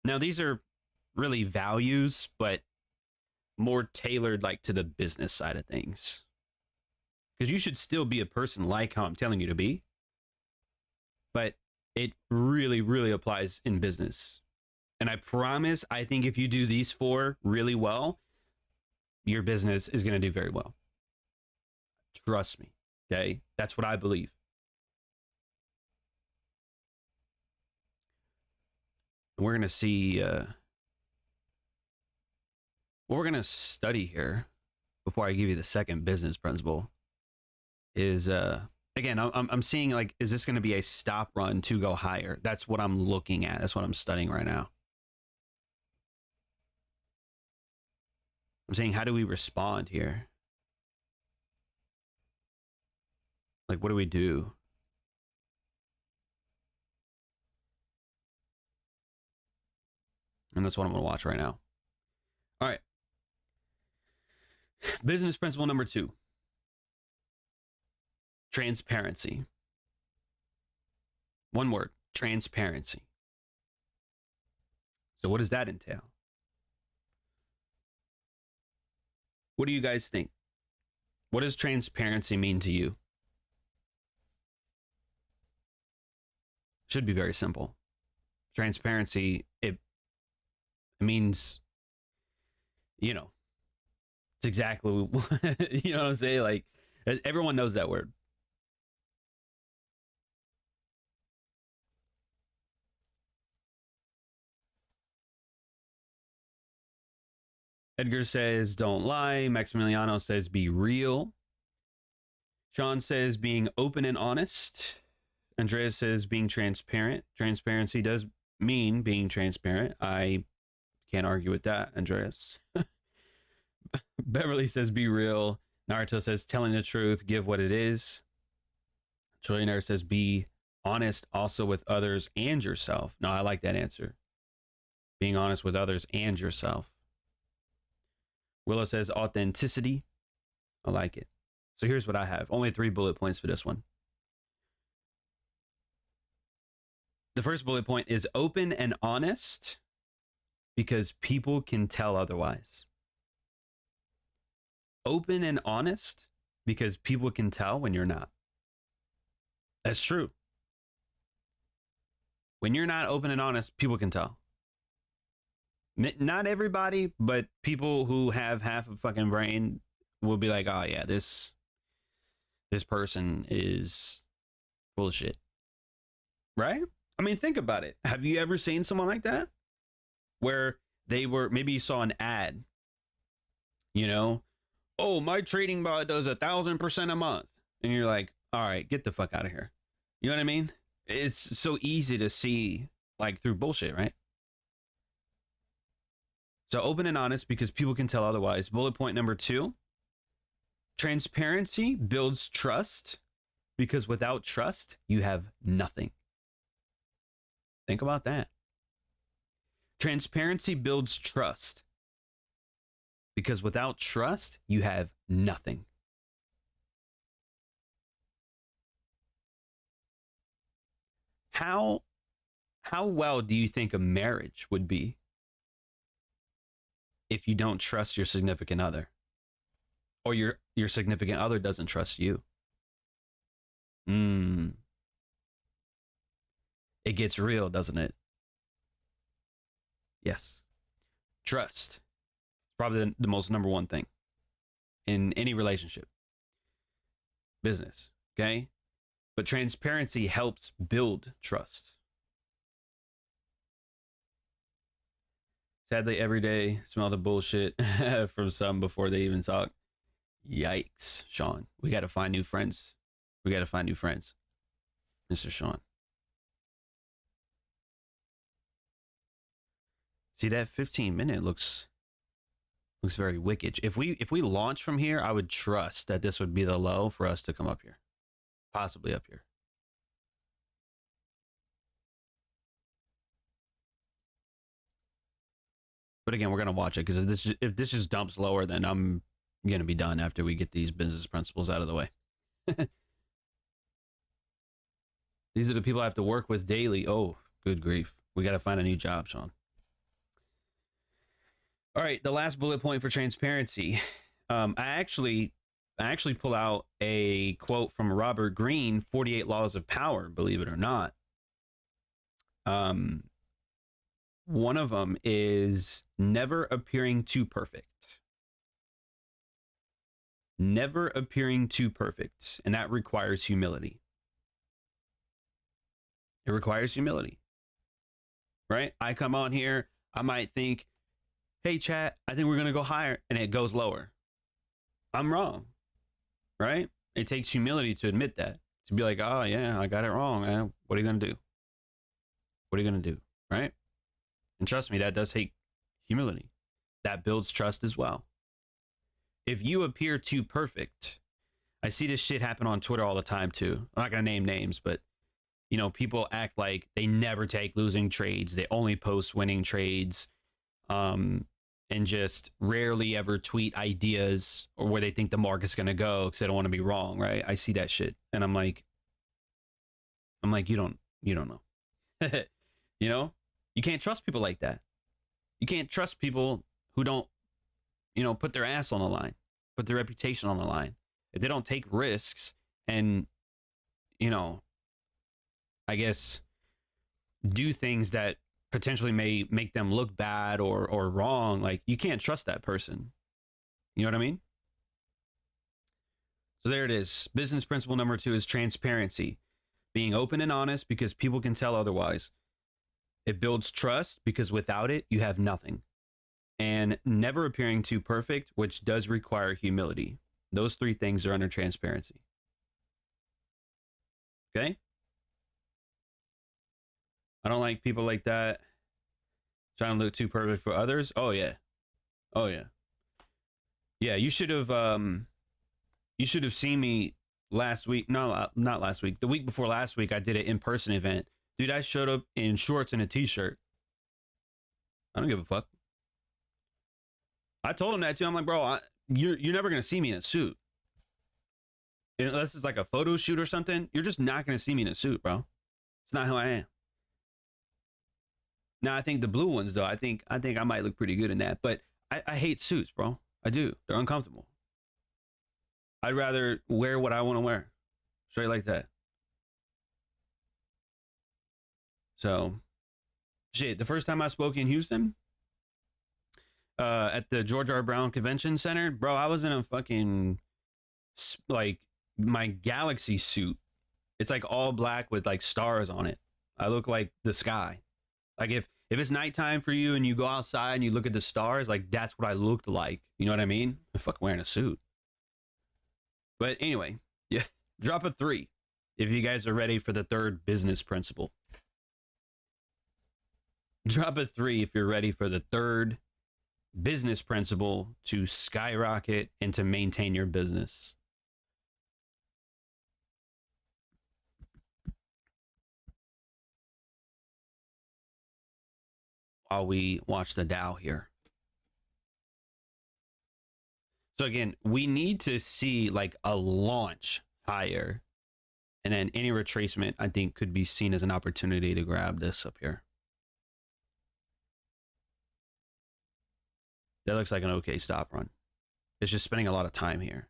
Now, these are really values, but more tailored like to the business side of things. Because you should still be a person like how I'm telling you to be. But it really, really applies in business. And I promise, I think if you do these 4 really well, your business is going to do very well. Trust me. Okay? That's what I believe. We're going to see what we're going to study here before I give you the second business principle is, again, I'm seeing, like, is this going to be a stop run to go higher? That's what I'm looking at. That's what I'm studying right now. I'm saying, how do we respond here? Like, what do we do? And that's what I'm going to watch right now. All right. Business principle number 2. Transparency. One word, transparency. So what does that entail? What do you guys think? What does transparency mean to you? Should be very simple. Transparency, it means, you know, it's exactly, you know what I'm saying? Like, everyone knows that word. Edgar says, don't lie. Maximiliano says, be real. Sean says, being open and honest. Andreas says, being transparent. Transparency does mean being transparent. I can't argue with that, Andreas. Beverly says, be real. Naruto says, telling the truth, give what it is. Trillionaire says, be honest also with others and yourself. No, I like that answer. Being honest with others and yourself. Willow says, authenticity. I like it. So here's what I have. Only 3 bullet points for this one. The first bullet point is open and honest because people can tell otherwise. Open and honest because people can tell when you're not. That's true. When you're not open and honest, people can tell. Not everybody, but people who have half a fucking brain will be like, oh yeah, this person is full of shit. Right? I mean, think about it. Have you ever seen someone like that? Where maybe you saw an ad, you know, oh, my trading bot does 1,000% a month. And you're like, all right, get the fuck out of here. You know what I mean? It's so easy to see, like, through bullshit, right? So open and honest because people can tell otherwise. Bullet point number 2, transparency builds trust because without trust, you have nothing. Think about that. Transparency builds trust because without trust, you have nothing. How well do you think a marriage would be if you don't trust your significant other, or your significant other doesn't trust you? It gets real, doesn't it? Yes. Trust. Probably the most number one thing in any relationship. Business, okay? But transparency helps build trust. Sadly, every day, smell the bullshit from some before they even talk. Yikes, Sean. We got to find new friends. We got to find new friends. Mr. Sean. See, that 15-minute looks very wicked. If we launch from here, I would trust that this would be the low for us to come up here. Possibly up here. But again, we're going to watch it, because if this just dumps lower, then I'm going to be done after we get these business principles out of the way. These are the people I have to work with daily. Oh, good grief. We got to find a new job, Sean. All right, the last bullet point for transparency. I actually pull out a quote from Robert Greene, 48 Laws of Power, believe it or not. One of them is never appearing too perfect. Never appearing too perfect, and that requires humility. It requires humility, right? I come on here, I might think, hey, chat, I think we're going to go higher, and it goes lower. I'm wrong, right? It takes humility to admit that, to be like, oh, yeah, I got it wrong, man. What are you going to do? What are you going to do, right? And trust me, that does take humility. That builds trust as well. If you appear too perfect, I see this shit happen on Twitter all the time, too. I'm not going to name names, but, you know, people act like they never take losing trades. They only post winning trades. And just rarely ever tweet ideas or where they think the market's going to go because they don't want to be wrong, right? I see that shit. And I'm like, you don't know. You know, you can't trust people like that. You can't trust people who don't, you know, put their ass on the line, put their reputation on the line. If they don't take risks and, you know, I guess do things that potentially may make them look bad or wrong, like, you can't trust that person. You know what I mean? So there it is. Business principle number 2 is transparency. Being open and honest because people can tell otherwise. It builds trust because without it, you have nothing. And never appearing too perfect, which does require humility. Those 3 things are under transparency. Okay? I don't like people like that trying to look too perfect for others. Oh yeah. Oh yeah. Yeah, you should have seen me last week. No, not last week. The week before last week, I did an in-person event. Dude, I showed up in shorts and a t-shirt. I don't give a fuck. I told him that too. I'm like, bro, you're never gonna see me in a suit. Unless it's like a photo shoot or something, you're just not gonna see me in a suit, bro. It's not who I am. Now, I think the blue ones, though, I think I might look pretty good in that. But I hate suits, bro. I do. They're uncomfortable. I'd rather wear what I want to wear. Straight like that. So, shit, the first time I spoke in Houston, at the George R. Brown Convention Center, bro, I was in a fucking, like, my Galaxy suit. It's like all black with like stars on it. I look like the sky. Like if it's nighttime for you and you go outside and you look at the stars, like that's what I looked like. You know what I mean? I'm fucking wearing a suit. But anyway, yeah, drop a 3 if you guys are ready for the 3rd business principle. Drop a 3 if you're ready for the 3rd business principle to skyrocket and to maintain your business. While we watch the Dow here. So again, we need to see like a launch higher, and then any retracement I think could be seen as an opportunity to grab this up here. That looks like an okay stop run. It's just spending a lot of time here.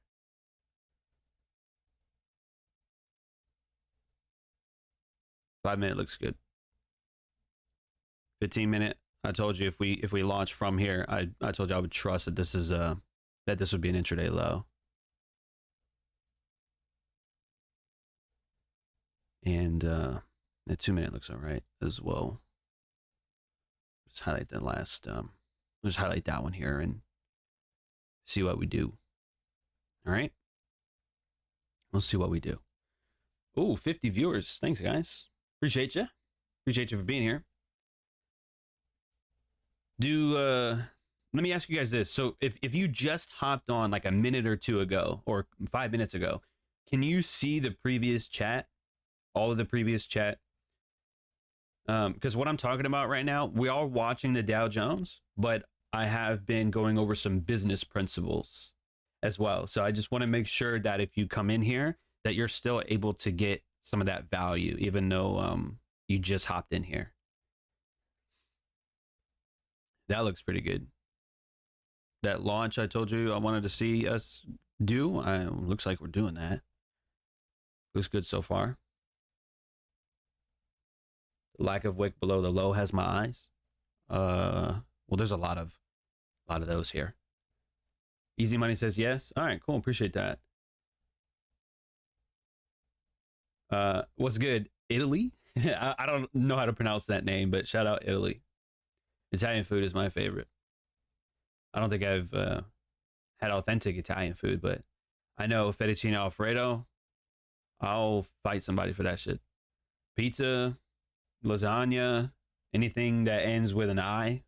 $5-minute looks good. 15-minute. I told you if we launch from here, I told you I would trust that this is that this would be an intraday low. And the 2-minute looks all right as well. Just highlight the last, just highlight that one here and see what we do. All right. We'll see what we do. Oh, 50 viewers. Thanks, guys. Appreciate you. Appreciate you for being here. Let me ask you guys this. So if you just hopped on like a minute or two ago or 5 minutes ago, can you see the previous chat? All of the previous chat? Because what I'm talking about right now, we are watching the Dow Jones, but I have been going over some business principles as well. So I just want to make sure that if you come in here, that you're still able to get some of that value, even though you just hopped in here. That looks pretty good. That launch I told you I wanted to see us do, looks like we're doing that. Looks good so far. Lack of wick below the low has my eyes. Well, there's a lot of those here. Easy Money says yes. All right, cool. Appreciate that. What's good? Italy? I don't know how to pronounce that name, but shout out Italy. Italian food is my favorite. I don't think I've had authentic Italian food, but I know fettuccine Alfredo. I'll fight somebody for that shit. Pizza, lasagna, anything that ends with an I,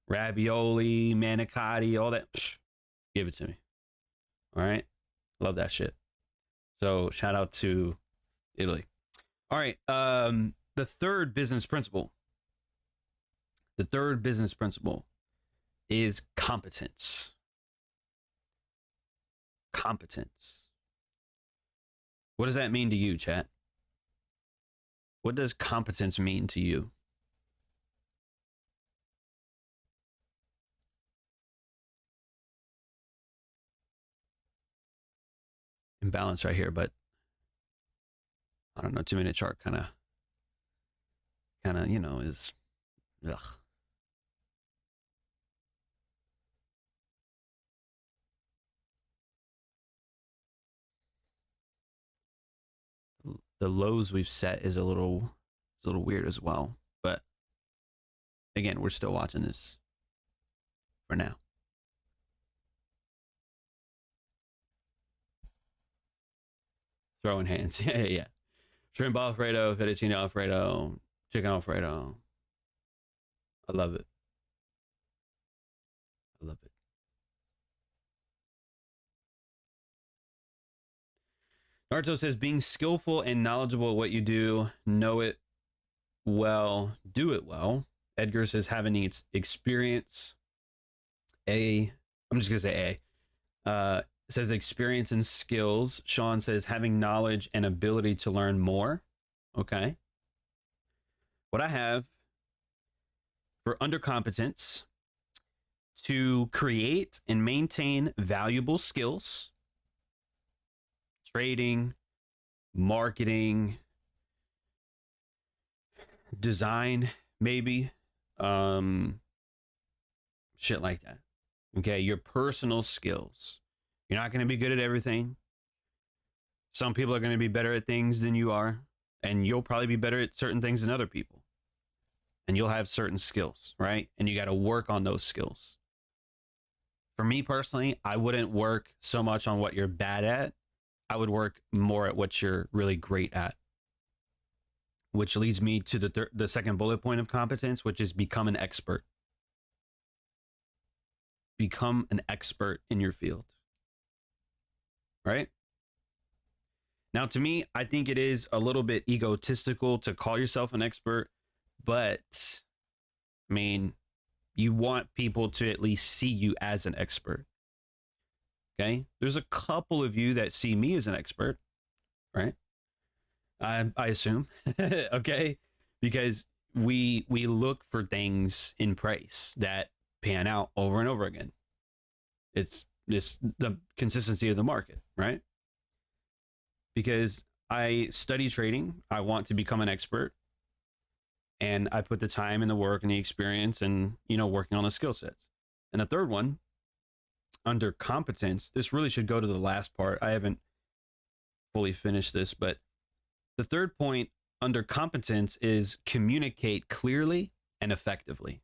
ravioli, manicotti, all that, psh, give it to me. All right, love that shit. So shout out to Italy. All right, the third business principle. The third business principle is competence. Competence. What does that mean to you, chat? What does competence mean to you? Imbalance right here, but I don't know, 2-minute chart kind of, you know, is, ugh. The lows we've set is a little weird as well, but again, we're still watching this for now. Throwing hands. Yeah. Shrimp Alfredo, fettuccine Alfredo, chicken Alfredo. I love it. I love it. Naruto says, being skillful and knowledgeable at what you do, know it well, do it well. Edgar says, having experience. I'm just going to say A. Says experience and skills. Sean says, having knowledge and ability to learn more. Okay. What I have for undercompetence, to create and maintain valuable skills, trading, marketing, design, maybe, shit like that. Okay, your personal skills. You're not going to be good at everything. Some people are going to be better at things than you are, and you'll probably be better at certain things than other people. And you'll have certain skills, right? And you got to work on those skills. For me personally, I wouldn't work so much on what you're bad at. I would work more at what you're really great at. Which leads me to the second bullet point of competence, which is become an expert. Become an expert in your field. Right? Now, to me, I think it is a little bit egotistical to call yourself an expert, but I mean, you want people to at least see you as an expert. Okay? There's a couple of you that see me as an expert, right? I assume, okay? Because we look for things in price that pan out over and over again. It's the consistency of the market, right? Because I study trading, I want to become an expert, and I put the time and the work and the experience and, you know, working on the skill sets. And the third one, under competence, this really should go to the last part. I haven't fully finished this, but the third point under competence is communicate clearly and effectively.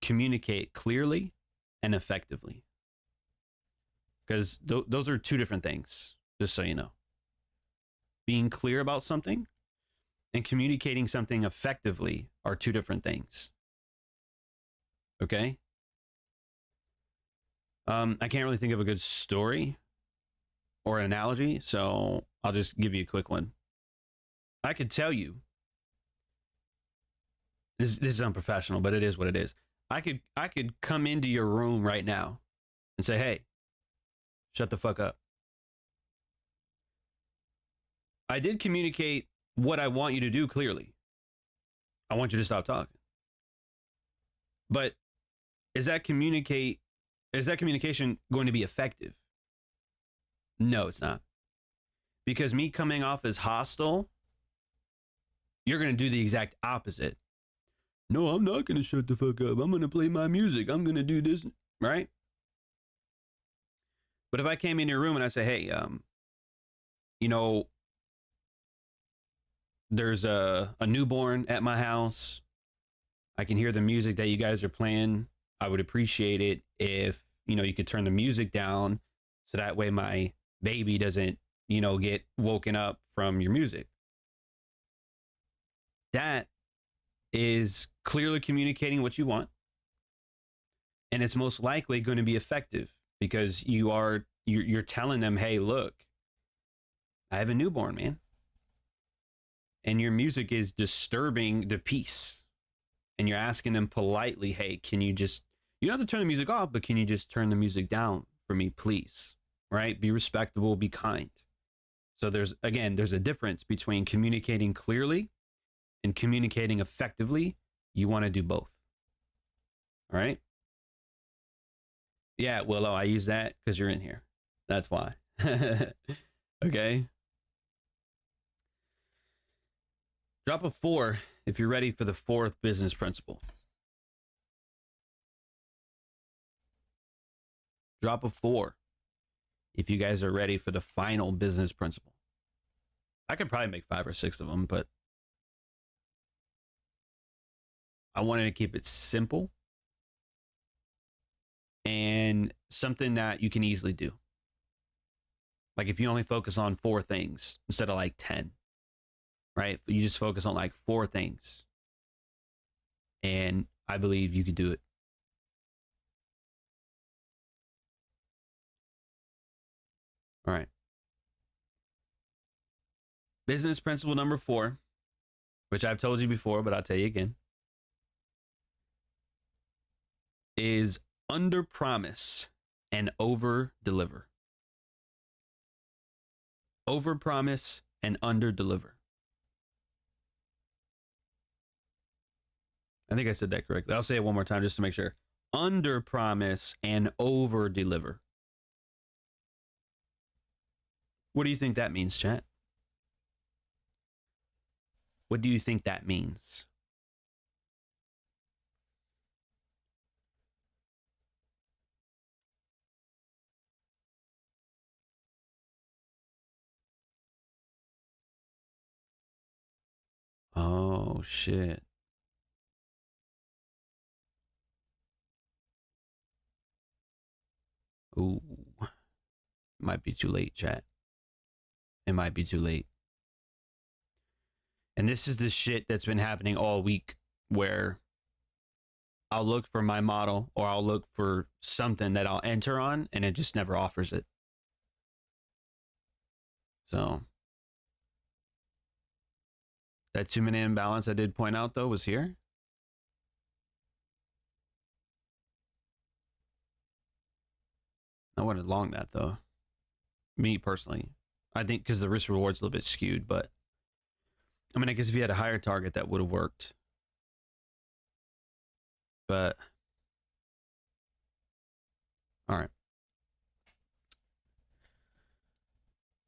Communicate clearly and effectively. Because those are two different things, just so you know. Being clear about something and communicating something effectively are two different things. Okay? I can't really think of a good story or an analogy, so I'll just give you a quick one. I could tell you, this is unprofessional, but it is what it is. I could come into your room right now and say, hey, shut the fuck up. I did communicate what I want you to do clearly. I want you to stop talking. But is that communication going to be effective? No, it's not. Because me coming off as hostile, you're going to do the exact opposite. No, I'm not going to shut the fuck up. I'm going to play my music. I'm going to do this, right? But if I came in your room and I say, hey, you know, there's a newborn at my house. I can hear the music that you guys are playing. I would appreciate it if, you know, you could turn the music down so that way my baby doesn't, you know, get woken up from your music. That is clearly communicating what you want. And it's most likely going to be effective because you're telling them, hey, look, I have a newborn, man. And your music is disturbing the peace. And you're asking them politely, hey, can you just, you don't have to turn the music off, but can you just turn the music down for me, please? Right? Be respectable, be kind. So there's a difference between communicating clearly and communicating effectively. You want to do both. All right? Yeah, Willow, I use that because you're in here. That's why. Okay? Drop a 4 if you're ready for the 4th business principle. Drop a 4 if you guys are ready for the final business principle. I could probably make 5 or 6 of them, but I wanted to keep it simple and something that you can easily do. Like if you only focus on 4 things instead of like 10, right? You just focus on like 4 things. And I believe you could do it. All right. Business principle number 4, which I've told you before, but I'll tell you again, is under promise and over deliver. Over promise and under deliver. I think I said that correctly. I'll say it one more time just to make sure. Under promise and over deliver. What do you think that means, chat? What do you think that means? Oh, shit. Ooh. Might be too late, chat. It might be too late. And this is the shit that's been happening all week where I'll look for my model or I'll look for something that I'll enter on and it just never offers it. So that 2-minute imbalance I did point out though was here. I wanted long that though. Me personally. I think because the risk reward's a little bit skewed, but I mean, I guess if you had a higher target, that would have worked. But all right.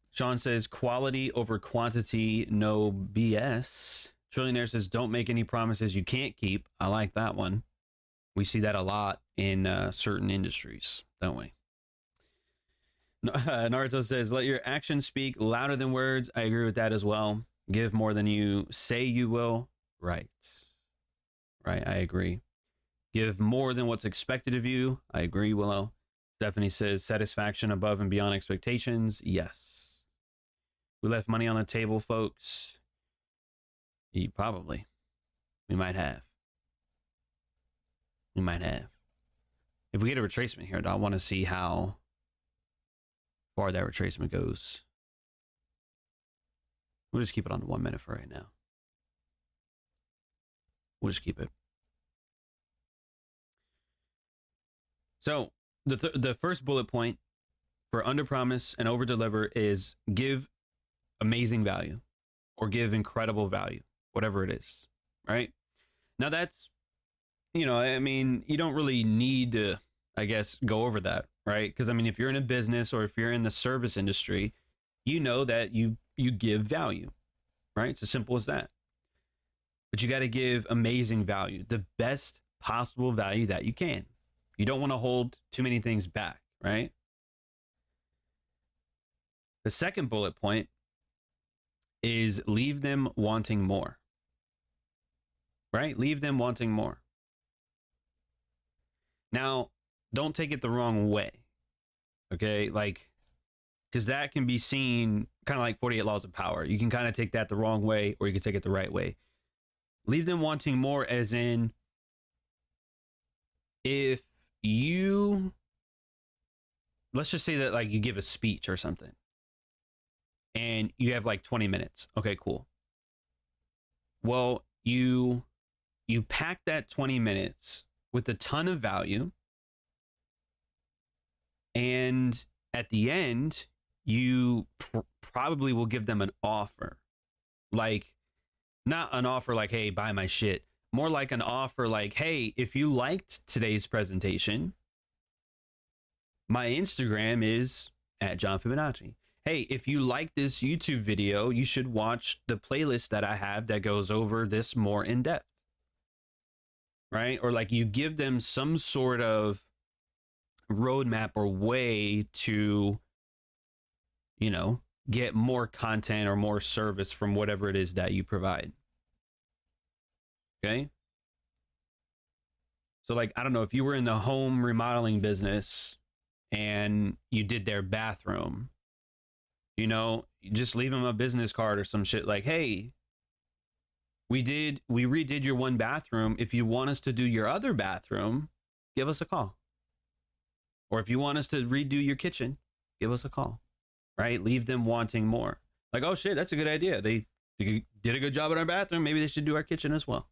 Sean says quality over quantity, no BS. Trillionaire says don't make any promises you can't keep. I like that one. We see that a lot in certain industries, don't we? Naruto says, let your actions speak louder than words. I agree with that as well. Give more than you say you will. Right. Right. I agree. Give more than what's expected of you. I agree, Willow. Stephanie says, satisfaction above and beyond expectations. Yes. We left money on the table, folks. Probably. We might have. We might have. If we get a retracement here, I want to see how far that retracement goes. We'll just keep it on the 1 minute for right now. We'll just keep it. So the first bullet point for under promise and over deliver is give amazing value or give incredible value, whatever it is, right? Now that's, you know, I mean, you don't really need to, I guess, go over that, right? Because I mean, if you're in a business or if you're in the service industry, you know that you give value, right? It's as simple as that. But you got to give amazing value, the best possible value that you can. You don't want to hold too many things back, right? The second bullet point is leave them wanting more, right? Leave them wanting more. Now, don't take it the wrong way, okay? Like, because that can be seen kind of like 48 laws of power. You can kind of take that the wrong way or you can take it the right way. Leave them wanting more as in, if you, let's just say that like you give a speech or something and you have like 20 minutes. Okay, cool. Well, you pack that 20 minutes with a ton of value. And at the end, you probably will give them an offer. Like, not an offer like, hey, buy my shit. More like an offer like, hey, if you liked today's presentation, my Instagram is at John Fibonacci. Hey, if you like this YouTube video, you should watch the playlist that I have that goes over this more in depth. Right? Or like you give them some sort of roadmap or way to, you know, get more content or more service from whatever it is that you provide. Okay. So like, I don't know, if you were in the home remodeling business and you did their bathroom, you know, you just leave them a business card or some shit like, hey, we redid your one bathroom. If you want us to do your other bathroom, give us a call. Or if you want us to redo your kitchen, give us a call, right? Leave them wanting more. Like, oh shit, that's a good idea. They did a good job in our bathroom. Maybe they should do our kitchen as well.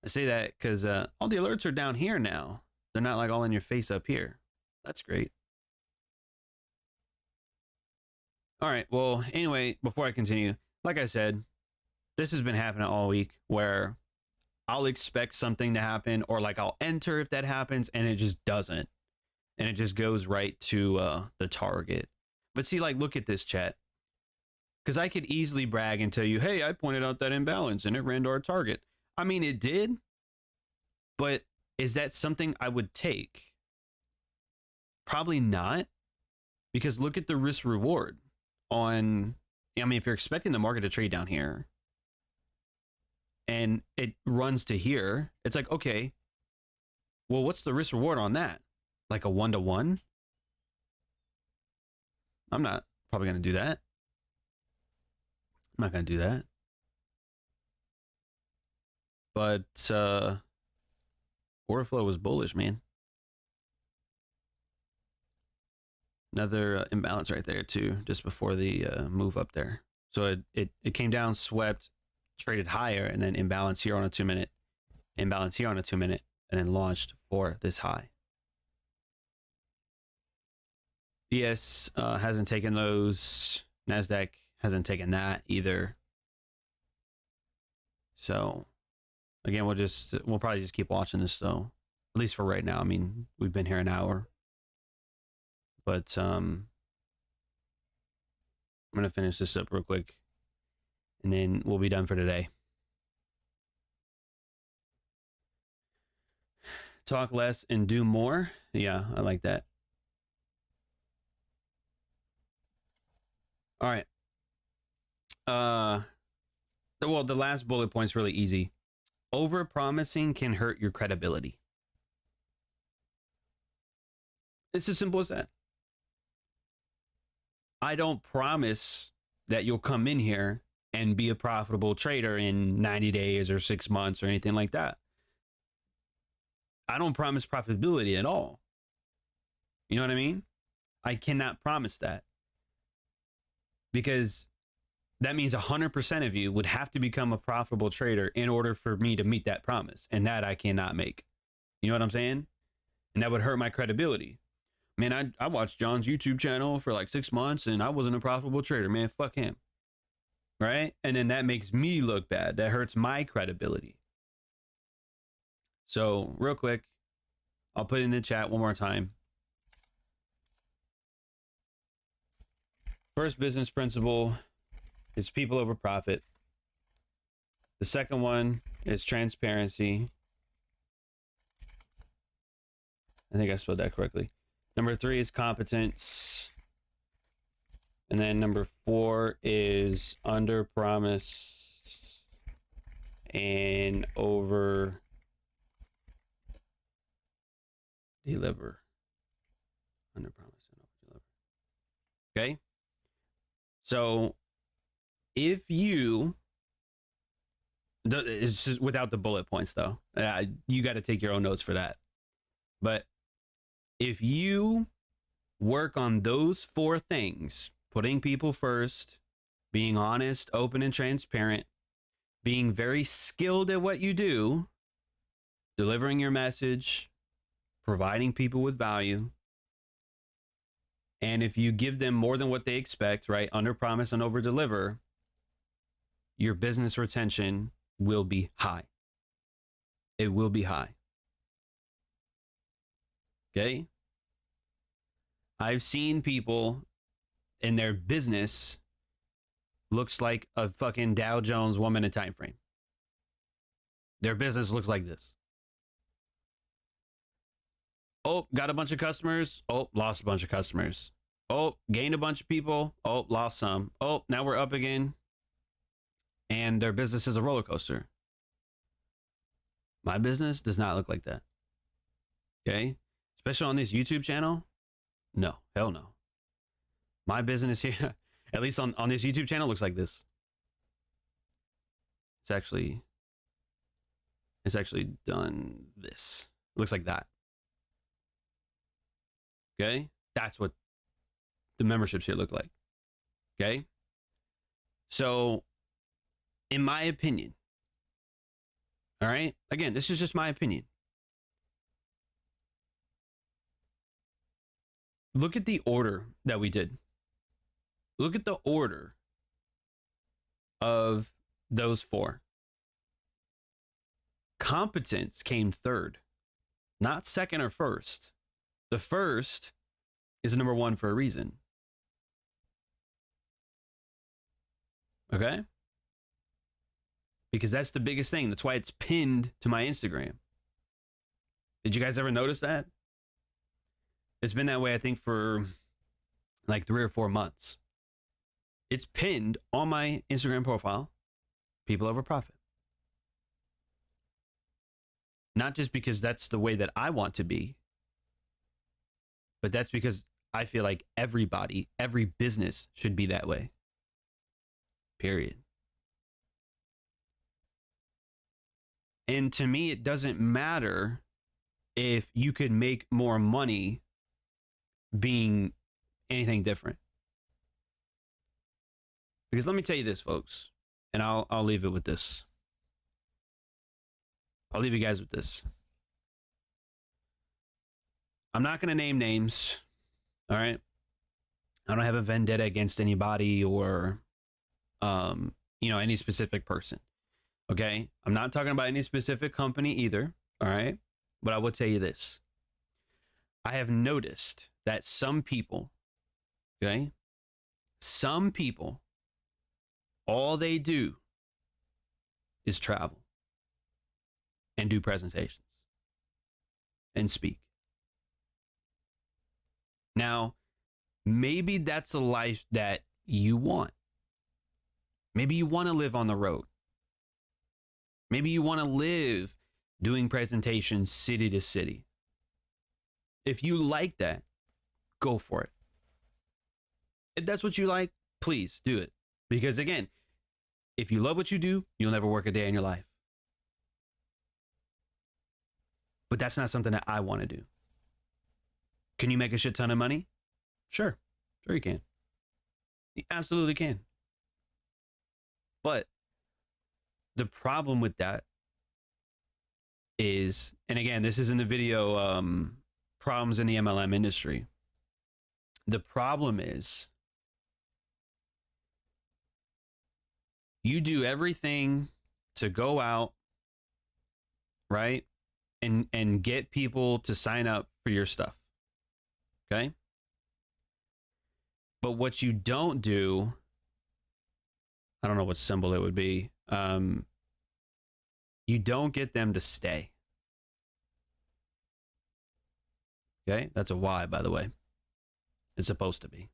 I say that because all the alerts are down here now. They're not like all in your face up here. That's great. All right. Well, anyway, before I continue, like I said, this has been happening all week where I'll expect something to happen or like I'll enter if that happens and it just doesn't. And it just goes right to the target. But see, like, look at this chat. Because I could easily brag and tell you, hey, I pointed out that imbalance and it ran to our target. I mean, it did. But is that something I would take? Probably not. Because look at the risk reward on, I mean, if you're expecting the market to trade down here and it runs to here, it's like, okay, well, what's the risk reward on that? Like a 1-to-1? I'm not probably going to do that. I'm not going to do that. But order flow was bullish, man. Another imbalance right there too, just before the move up there. So it came down, swept, traded higher, and then imbalance here on a 2 minute, imbalance here on a 2 minute, and then launched for this high. ES hasn't taken those. Nasdaq hasn't taken that either. So again, we'll probably just keep watching this though, at least for right now. I mean, we've been here an hour, but I'm gonna finish this up real quick, and then we'll be done for today. Talk less and do more. Yeah, I like that. All right. Well, the last bullet point's really easy. Over promising can hurt your credibility. It's as simple as that. I don't promise that you'll come in here and be a profitable trader in 90 days or 6 months or anything like that. I don't promise profitability at all. You know what I mean? I cannot promise that, because that means 100% of you would have to become a profitable trader in order for me to meet that promise. And that I cannot make. You know what I'm saying? And that would hurt my credibility. Man, I watched John's YouTube channel for like 6 months and I wasn't a profitable trader. Man, fuck him. Right? And then that makes me look bad. That hurts my credibility. So real quick, I'll put it in the chat one more time. First business principle is people over profit. The second one is transparency. I think I spelled that correctly. Number 3 is competence. And then number 4 is under promise and over deliver. Under promise and over deliver. Okay? So if you, it's just without the bullet points though. You got to take your own notes for that. But if you work on those 4 things, putting people first, being honest, open, and transparent, being very skilled at what you do, delivering your message, providing people with value, and if you give them more than what they expect, right, under promise and over deliver, your business retention will be high. It will be high. Okay? I've seen people in their business looks like a fucking Dow Jones 1 minute time frame. Their business looks like this. Oh, got a bunch of customers. Oh, lost a bunch of customers. Oh, gained a bunch of people. Oh, lost some. Oh, now we're up again. And their business is a roller coaster. My business does not look like that. Okay? Especially on this YouTube channel. No, hell no. My business here, at least on this YouTube channel, looks like this. It's actually done this. It looks like that. Okay? That's what the memberships here look like. Okay? So, in my opinion, all right? Again, this is just my opinion. Look at the order that we did. Look at the order of those 4. Competence came third, not second or first. The first is number 1 for a reason. Okay? Because that's the biggest thing. That's why it's pinned to my Instagram. Did you guys ever notice that? It's been that way, I think, for like 3 or 4 months. It's pinned on my Instagram profile. People over profit. Not just because that's the way that I want to be, but that's because I feel like everybody, every business should be that way. Period. And to me, it doesn't matter if you could make more money being anything different. Because let me tell you this, folks, and I'll leave it with this. I'll leave you guys with this. I'm not going to name names, all right? I don't have a vendetta against anybody or, any specific person, okay? I'm not talking about any specific company either, all right? But I will tell you this. I have noticed that some people, okay? Some people, all they do is travel and do presentations and speak. Now, maybe that's a life that you want. Maybe you want to live on the road. Maybe you want to live doing presentations city to city. If you like that, go for it. If that's what you like, please do it. Because again, if you love what you do, you'll never work a day in your life. But that's not something that I want to do. Can you make a shit ton of money? Sure. Sure you can. You absolutely can. But the problem with that is, and again, this is in the video, problems in the MLM industry. The problem is you do everything to go out, right? And get people to sign up for your stuff. Okay? But what you don't do, I don't know what symbol it would be. You don't get them to stay. Okay? That's a Y, by the way. It's supposed to be.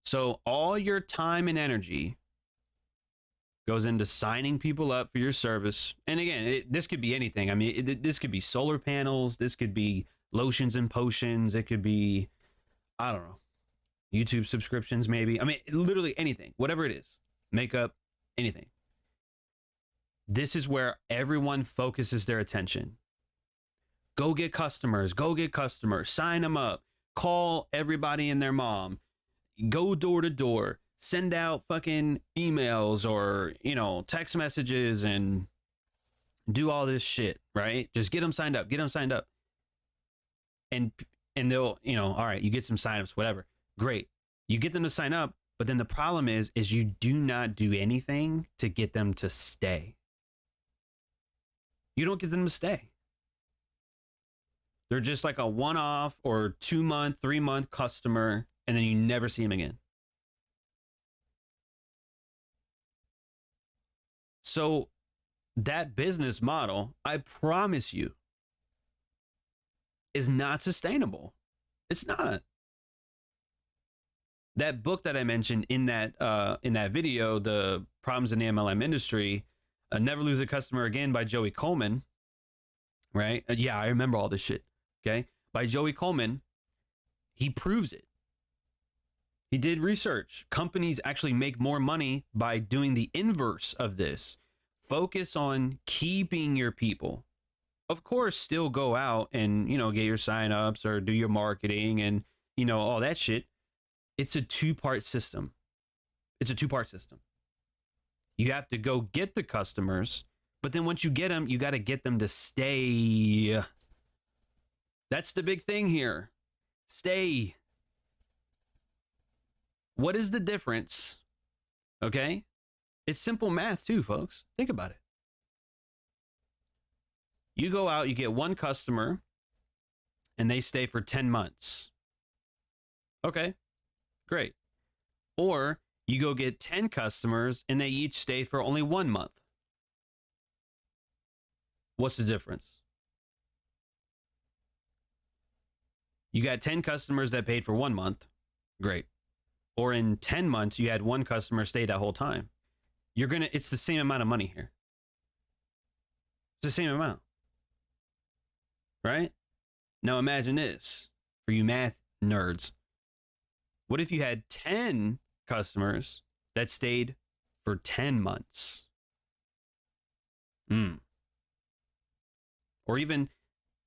So all your time and energy goes into signing people up for your service. And again, this could be anything. I mean, this could be solar panels. This could be lotions and potions. It could be, I don't know, YouTube subscriptions maybe. I mean, literally anything, whatever it is, makeup, anything. This is where everyone focuses their attention. Go get customers, sign them up, call everybody and their mom, go door to door, send out fucking emails or, you know, text messages and do all this shit, right? Just get them signed up, And they'll, you know, all right, you get some signups, whatever. Great. You get them to sign up, but then the problem is you do not do anything to get them to stay. You don't get them to stay. They're just like a one-off or 2-month, 3-month customer, and then you never see them again. So that business model, I promise you, is not sustainable. It's not. That book that I mentioned in that video, The Problems in the MLM Industry, Never Lose a Customer Again by Joey Coleman, right? Yeah, I remember all this shit, okay? By Joey Coleman, he proves it. He did research. Companies actually make more money by doing the inverse of this. Focus on keeping your people. Of course, still go out and, you know, get your signups or do your marketing and, you know, all that shit. It's a two-part system. You have to go get the customers, but then once you get them, you got to get them to stay. That's the big thing here. Stay. What is the difference? Okay? It's simple math too, folks. Think about it. You go out, you get one customer, and they stay for 10 months. Okay, great. Or you go get 10 customers, and they each stay for only 1 month. What's the difference? You got 10 customers that paid for 1 month. Great. Or in 10 months, you had one customer stay that whole time. It's the same amount of money here. It's the same amount. Right? Now imagine this for you math nerds. What if you had 10 customers that stayed for 10 months? Or even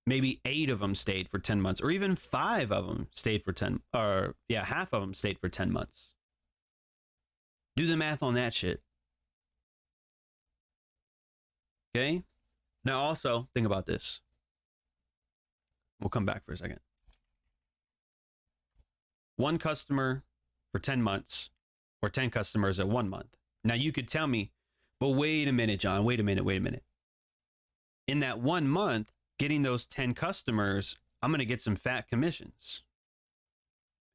maybe 8 of them stayed for 10 months, or even 5 of them stayed for 10, or yeah, half of them stayed for 10 months. Do the math on that shit. Okay? Now also, think about this. We'll come back for a second. One customer for 10 months, or 10 customers at 1 month. Now you could tell me, but wait a minute, John, wait a minute. In that 1 month, getting those 10 customers, I'm going to get some fat commissions.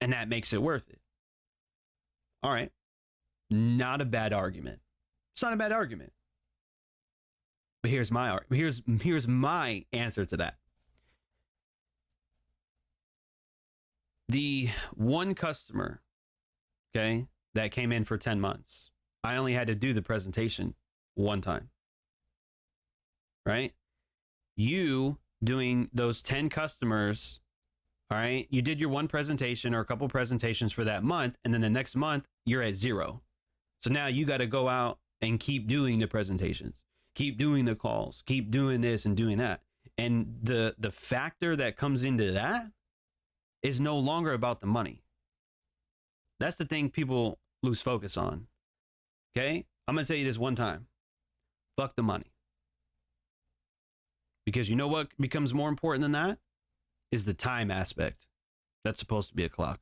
And that makes it worth it. All right. Not a bad argument. It's not a bad argument. But here's my answer to that. The one customer okay, that came in for 10 months. I only had to do the presentation one time, right? You doing those 10 customers, all right, you did your one presentation or a couple presentations for that month, and then the next month you're at 0. So now you got to go out and keep doing the presentations, keep doing the calls, keep doing this and doing that. And the factor that comes into that is no longer about the money. That's the thing people lose focus on. Okay? I'm going to tell you this one time. Fuck the money. Because you know what becomes more important than that? Is the time aspect. That's supposed to be a clock.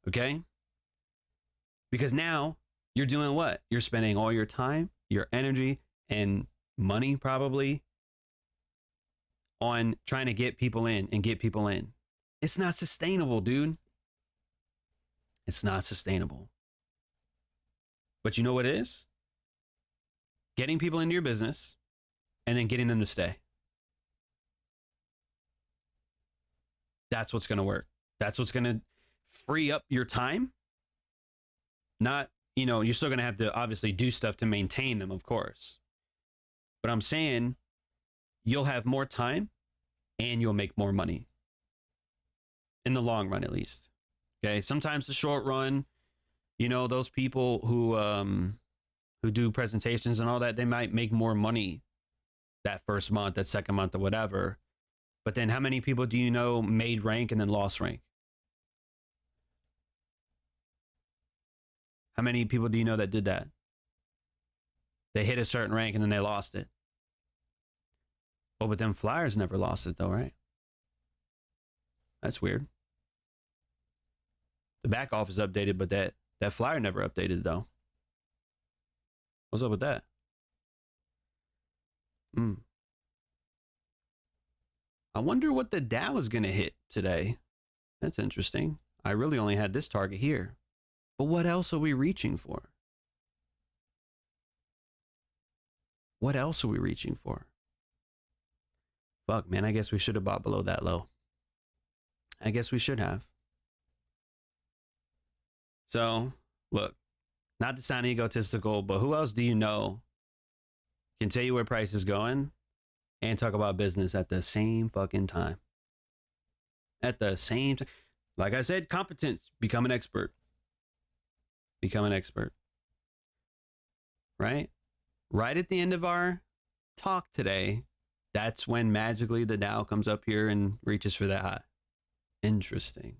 Okay? Because now you're doing what? You're spending all your time, your energy, and money probably on trying to get people in and get people in. It's not sustainable, dude. It's not sustainable. But you know what it is? Getting people into your business and then getting them to stay. That's what's going to work. That's what's going to free up your time. Not, you know, you're still going to have to obviously do stuff to maintain them, of course. But I'm saying you'll have more time and you'll make more money. In the long run, at least. Okay. Sometimes the short run, you know, those people who do presentations and all that, they might make more money that first month, that second month, or whatever. But then how many people do you know made rank and then lost rank? How many people do you know that did that? They hit a certain rank and then they lost it. Oh, but them flyers never lost it though, right? That's weird. The back office updated, but that flyer never updated though. What's up with that? I wonder what the Dow is going to hit today. That's interesting. I really only had this target here. But what else are we reaching for? What else are we reaching for? Fuck, man, I guess we should have bought below that low. I guess we should have. So, look, not to sound egotistical, but who else do you know can tell you where price is going and talk about business at the same fucking time? At the same time. Like I said, competence. Become an expert. Become an expert. Right? Right at the end of our talk today, that's when magically the Dow comes up here and reaches for that high. Interesting.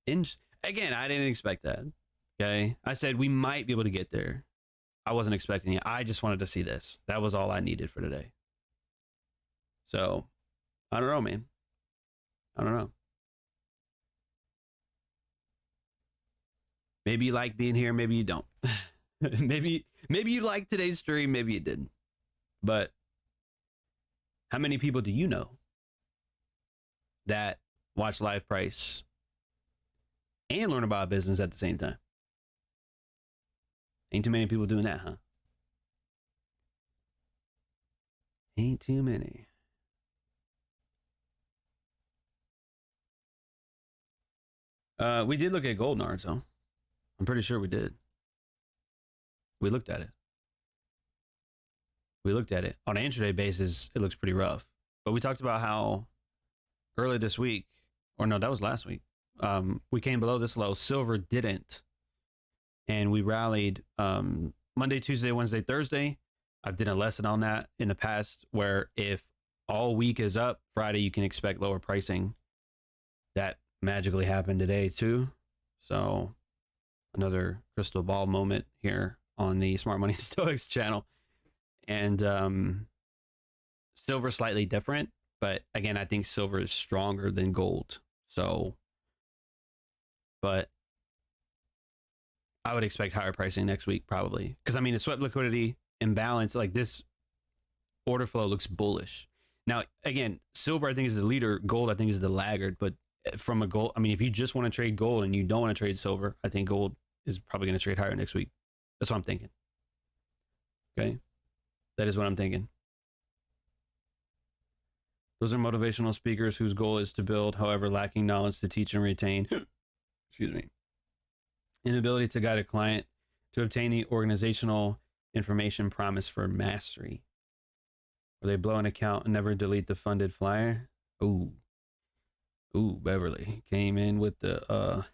Again, I didn't expect that. Okay. I said we might be able to get there. I wasn't expecting it. I just wanted to see this. That was all I needed for today. So, I don't know, man. I don't know. Maybe you like being here, maybe you don't. maybe you liked today's stream, maybe you didn't. But how many people do you know that watch live price and learn about business at the same time? Ain't too many people doing that, huh? Ain't too many. We did look at gold, Naruto. I'm pretty sure we did. We looked at it. We looked at it. On an intraday basis, it looks pretty rough. But we talked about how early this week, or no, that was last week, we came below this low. Silver didn't. And we rallied Monday, Tuesday, Wednesday, Thursday. I've done a lesson on that in the past where if all week is up, Friday you can expect lower pricing. That magically happened today too. So another crystal ball moment here on the Smart Money Stoics channel. And silver slightly different, but again, I think silver is stronger than gold. So, but I would expect higher pricing next week probably. Because I mean, the swept liquidity imbalance, like this order flow looks bullish. Now, again, silver I think is the leader. Gold I think is the laggard. But from a gold, I mean, if you just want to trade gold and you don't want to trade silver, I think gold is probably going to trade higher next week. That's what I'm thinking. Okay. That is what I'm thinking. Those are motivational speakers whose goal is to build, however, lacking knowledge to teach and retain. Excuse me. Inability to guide a client to obtain the organizational information promised for mastery. Where they blow an account and never delete the funded flyer. Ooh. Ooh, Beverly came in with the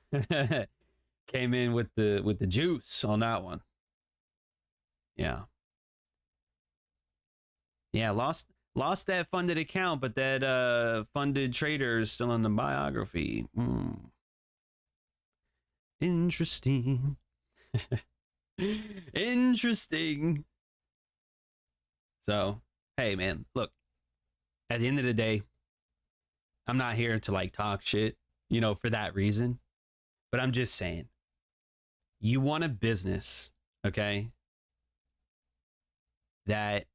came in with the juice on that one. Yeah. Yeah, lost that funded account, but that funded trader is still in the biography. Interesting. Interesting. So, hey man, look, at the end of the day, I'm not here to like talk shit, you know, for that reason. But I'm just saying, you want a business, okay, that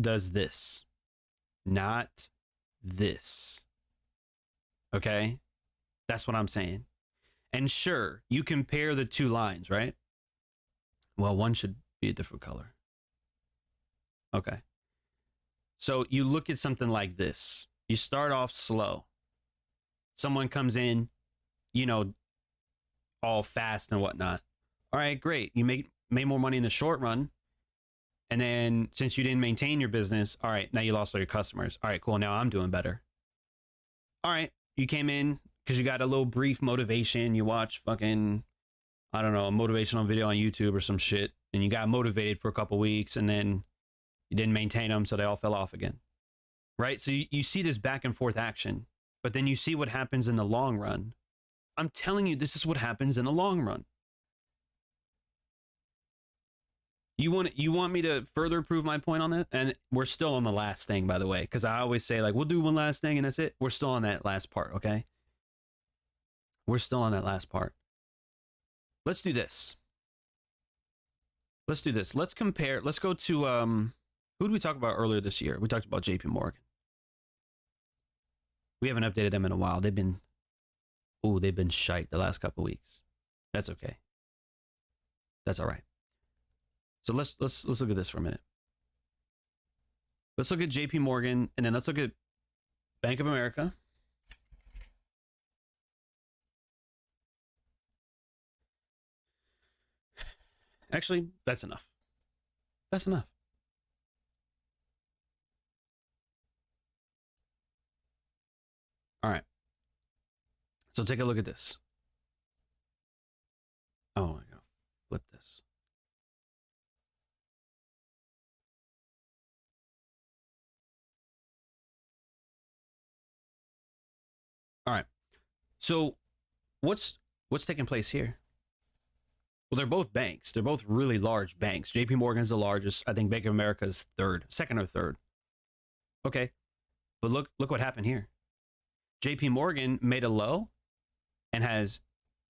does this, not this. Okay? That's what I'm saying. And sure, you compare the two lines, right? Well, one should be a different color. Okay. So you look at something like this. You start off slow. Someone comes in, you know, all fast and whatnot. All right, great. You made more money in the short run. And then since you didn't maintain your business, all right, now you lost all your customers. All right, cool. Now I'm doing better. All right, you came in because you got a little brief motivation. You watch fucking, I don't know, a motivational video on YouTube or some shit. And you got motivated for a couple weeks and then you didn't maintain them. So they all fell off again. Right? So you see this back and forth action, but then you see what happens in the long run. I'm telling you, this is what happens in the long run. You want me to further prove my point on that? And we're still on the last thing, by the way, because I always say like, we'll do one last thing and that's it. We're still on that last part. Okay. We're still on that last part. Let's do this. Let's do this. Let's compare. Let's go to, who did we talk about earlier this year? We talked about JP Morgan. We haven't updated them in a while. They've been shite the last couple of weeks. That's okay. That's all right. So let's look at this for a minute. Let's look at JP Morgan and then let's look at Bank of America. Actually, that's enough. That's enough. All right. So take a look at this. Oh, I gotta flip this. All right. So what's taking place here? Well, they're both banks. They're both really large banks. JP Morgan's the largest. I think Bank of America is second or third. Okay. But look what happened here. JP Morgan made a low and has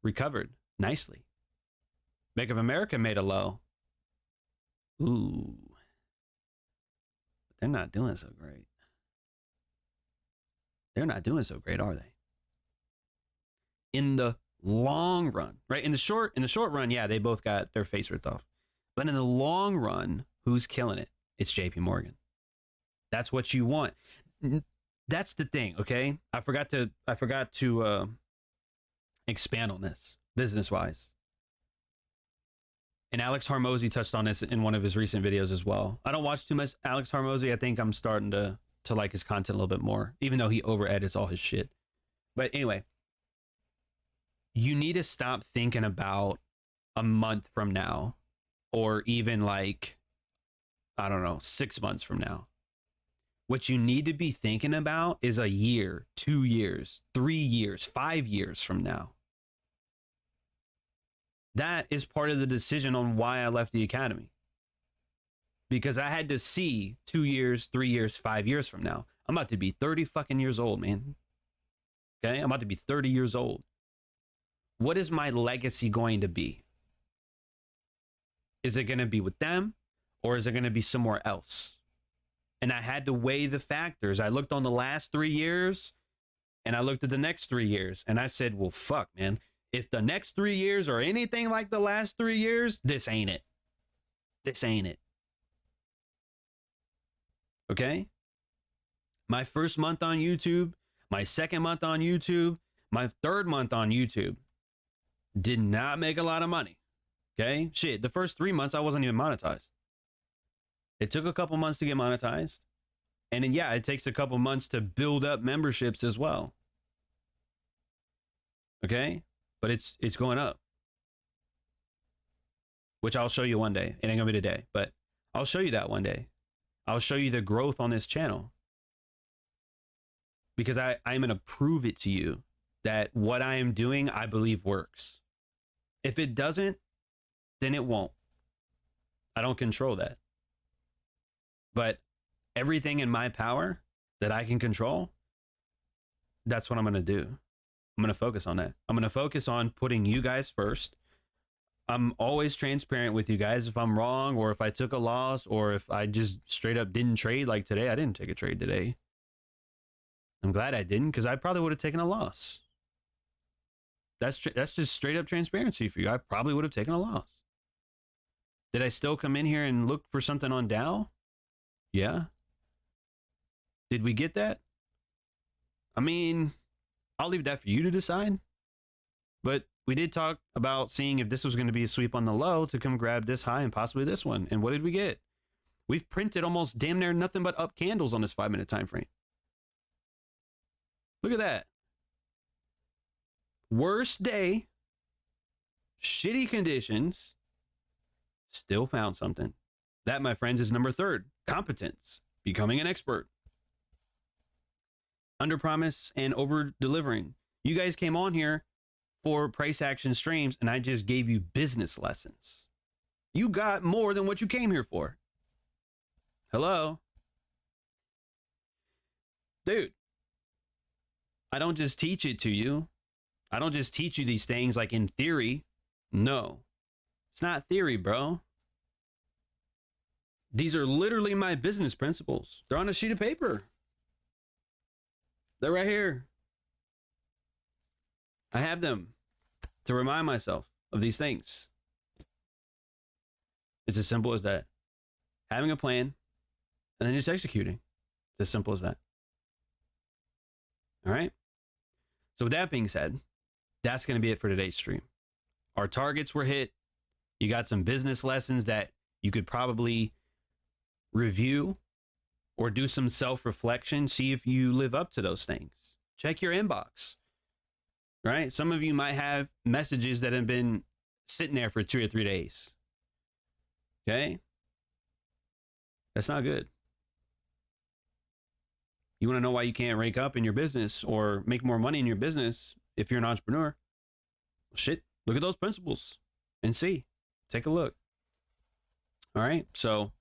recovered nicely. Bank of America made a low. Ooh. But they're not doing so great. They're not doing so great, are they? In the long run, right? In the short run, yeah, they both got their face ripped off. But in the long run, who's killing it? It's JP Morgan. That's what you want. That's the thing, okay? I forgot to expand on this business-wise. And Alex Hormozy touched on this in one of his recent videos as well. I don't watch too much Alex Hormozy. I think I'm starting to like his content a little bit more, even though he over-edits all his shit. But anyway, you need to stop thinking about a month from now, or even like, I don't know, 6 months from now. What you need to be thinking about is a year, 2 years, 3 years, 5 years from now. That is part of the decision on why I left the academy. Because I had to see 2 years, 3 years, 5 years from now. I'm about to be 30 fucking years old, man. Okay? I'm about to be 30 years old. What is my legacy going to be? Is it going to be with them, or is it going to be somewhere else? And I had to weigh the factors. I looked on the last 3 years and I looked at the next 3 years and I said, well, fuck, man. If the next 3 years are anything like the last 3 years, this ain't it. This ain't it. Okay? My first month on YouTube, my second month on YouTube, my third month on YouTube, did not make a lot of money. Okay? Shit, the first 3 months I wasn't even monetized. It took a couple months to get monetized. And then, yeah, it takes a couple months to build up memberships as well. Okay? But it's going up. Which I'll show you one day. It ain't gonna be today, but I'll show you that one day. I'll show you the growth on this channel. Because I'm going to prove it to you that what I am doing, I believe works. If it doesn't, then it won't. I don't control that. But everything in my power that I can control, that's what I'm going to do. I'm going to focus on that. I'm going to focus on putting you guys first. I'm always transparent with you guys. If I'm wrong, or if I took a loss, or if I just straight up didn't trade, like today, I didn't take a trade today. I'm glad I didn't, because I probably would have taken a loss. That's just straight up transparency for you. I probably would have taken a loss. Did I still come in here and look for something on Dow? Yeah. Did we get that? I mean, I'll leave that for you to decide. But we did talk about seeing if this was going to be a sweep on the low to come grab this high and possibly this one. And what did we get? We've printed almost damn near nothing but up candles on this 5-minute time frame. Look at that. Worst day, shitty conditions, still found something. That, my friends, is number 3. Competence, becoming an expert. Under promise and over delivering. You guys came on here for price action streams, and I just gave you business lessons. You got more than what you came here for. Hello? Dude. I don't just teach it to you. I don't just teach you these things like in theory. No, it's not theory, bro. These are literally my business principles. They're on a sheet of paper. They're right here. I have them to remind myself of these things. It's as simple as that. Having a plan and then just executing. It's as simple as that. All right. So with that being said, that's going to be it for today's stream. Our targets were hit. You got some business lessons that you could probably review or do some self-reflection. See if you live up to those things. Check your inbox. Right? Some of you might have messages that have been sitting there for 2 or 3 days. Okay? That's not good. You want to know why you can't rank up in your business or make more money in your business if you're an entrepreneur? Well, shit, look at those principles and see. Take a look. All right, so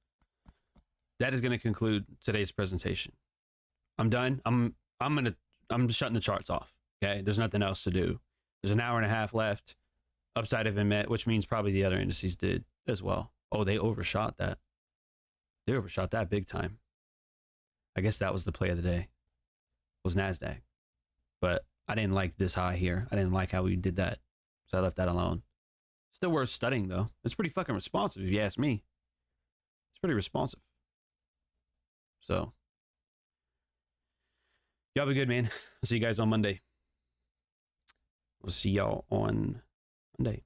that is going to conclude today's presentation. I'm done. I'm shutting the charts off. Okay, there's nothing else to do. There's an hour and a half left. Upside of met, which means probably the other indices did as well. Oh, they overshot that. They overshot that big time. I guess that was the play of the day, was Nasdaq. But I didn't like this high here. I didn't like how we did that. So I left that alone. Still worth studying, though. It's pretty fucking responsive, if you ask me. It's pretty responsive. So, y'all be good, man. I'll see you guys on Monday. We'll see y'all on Monday.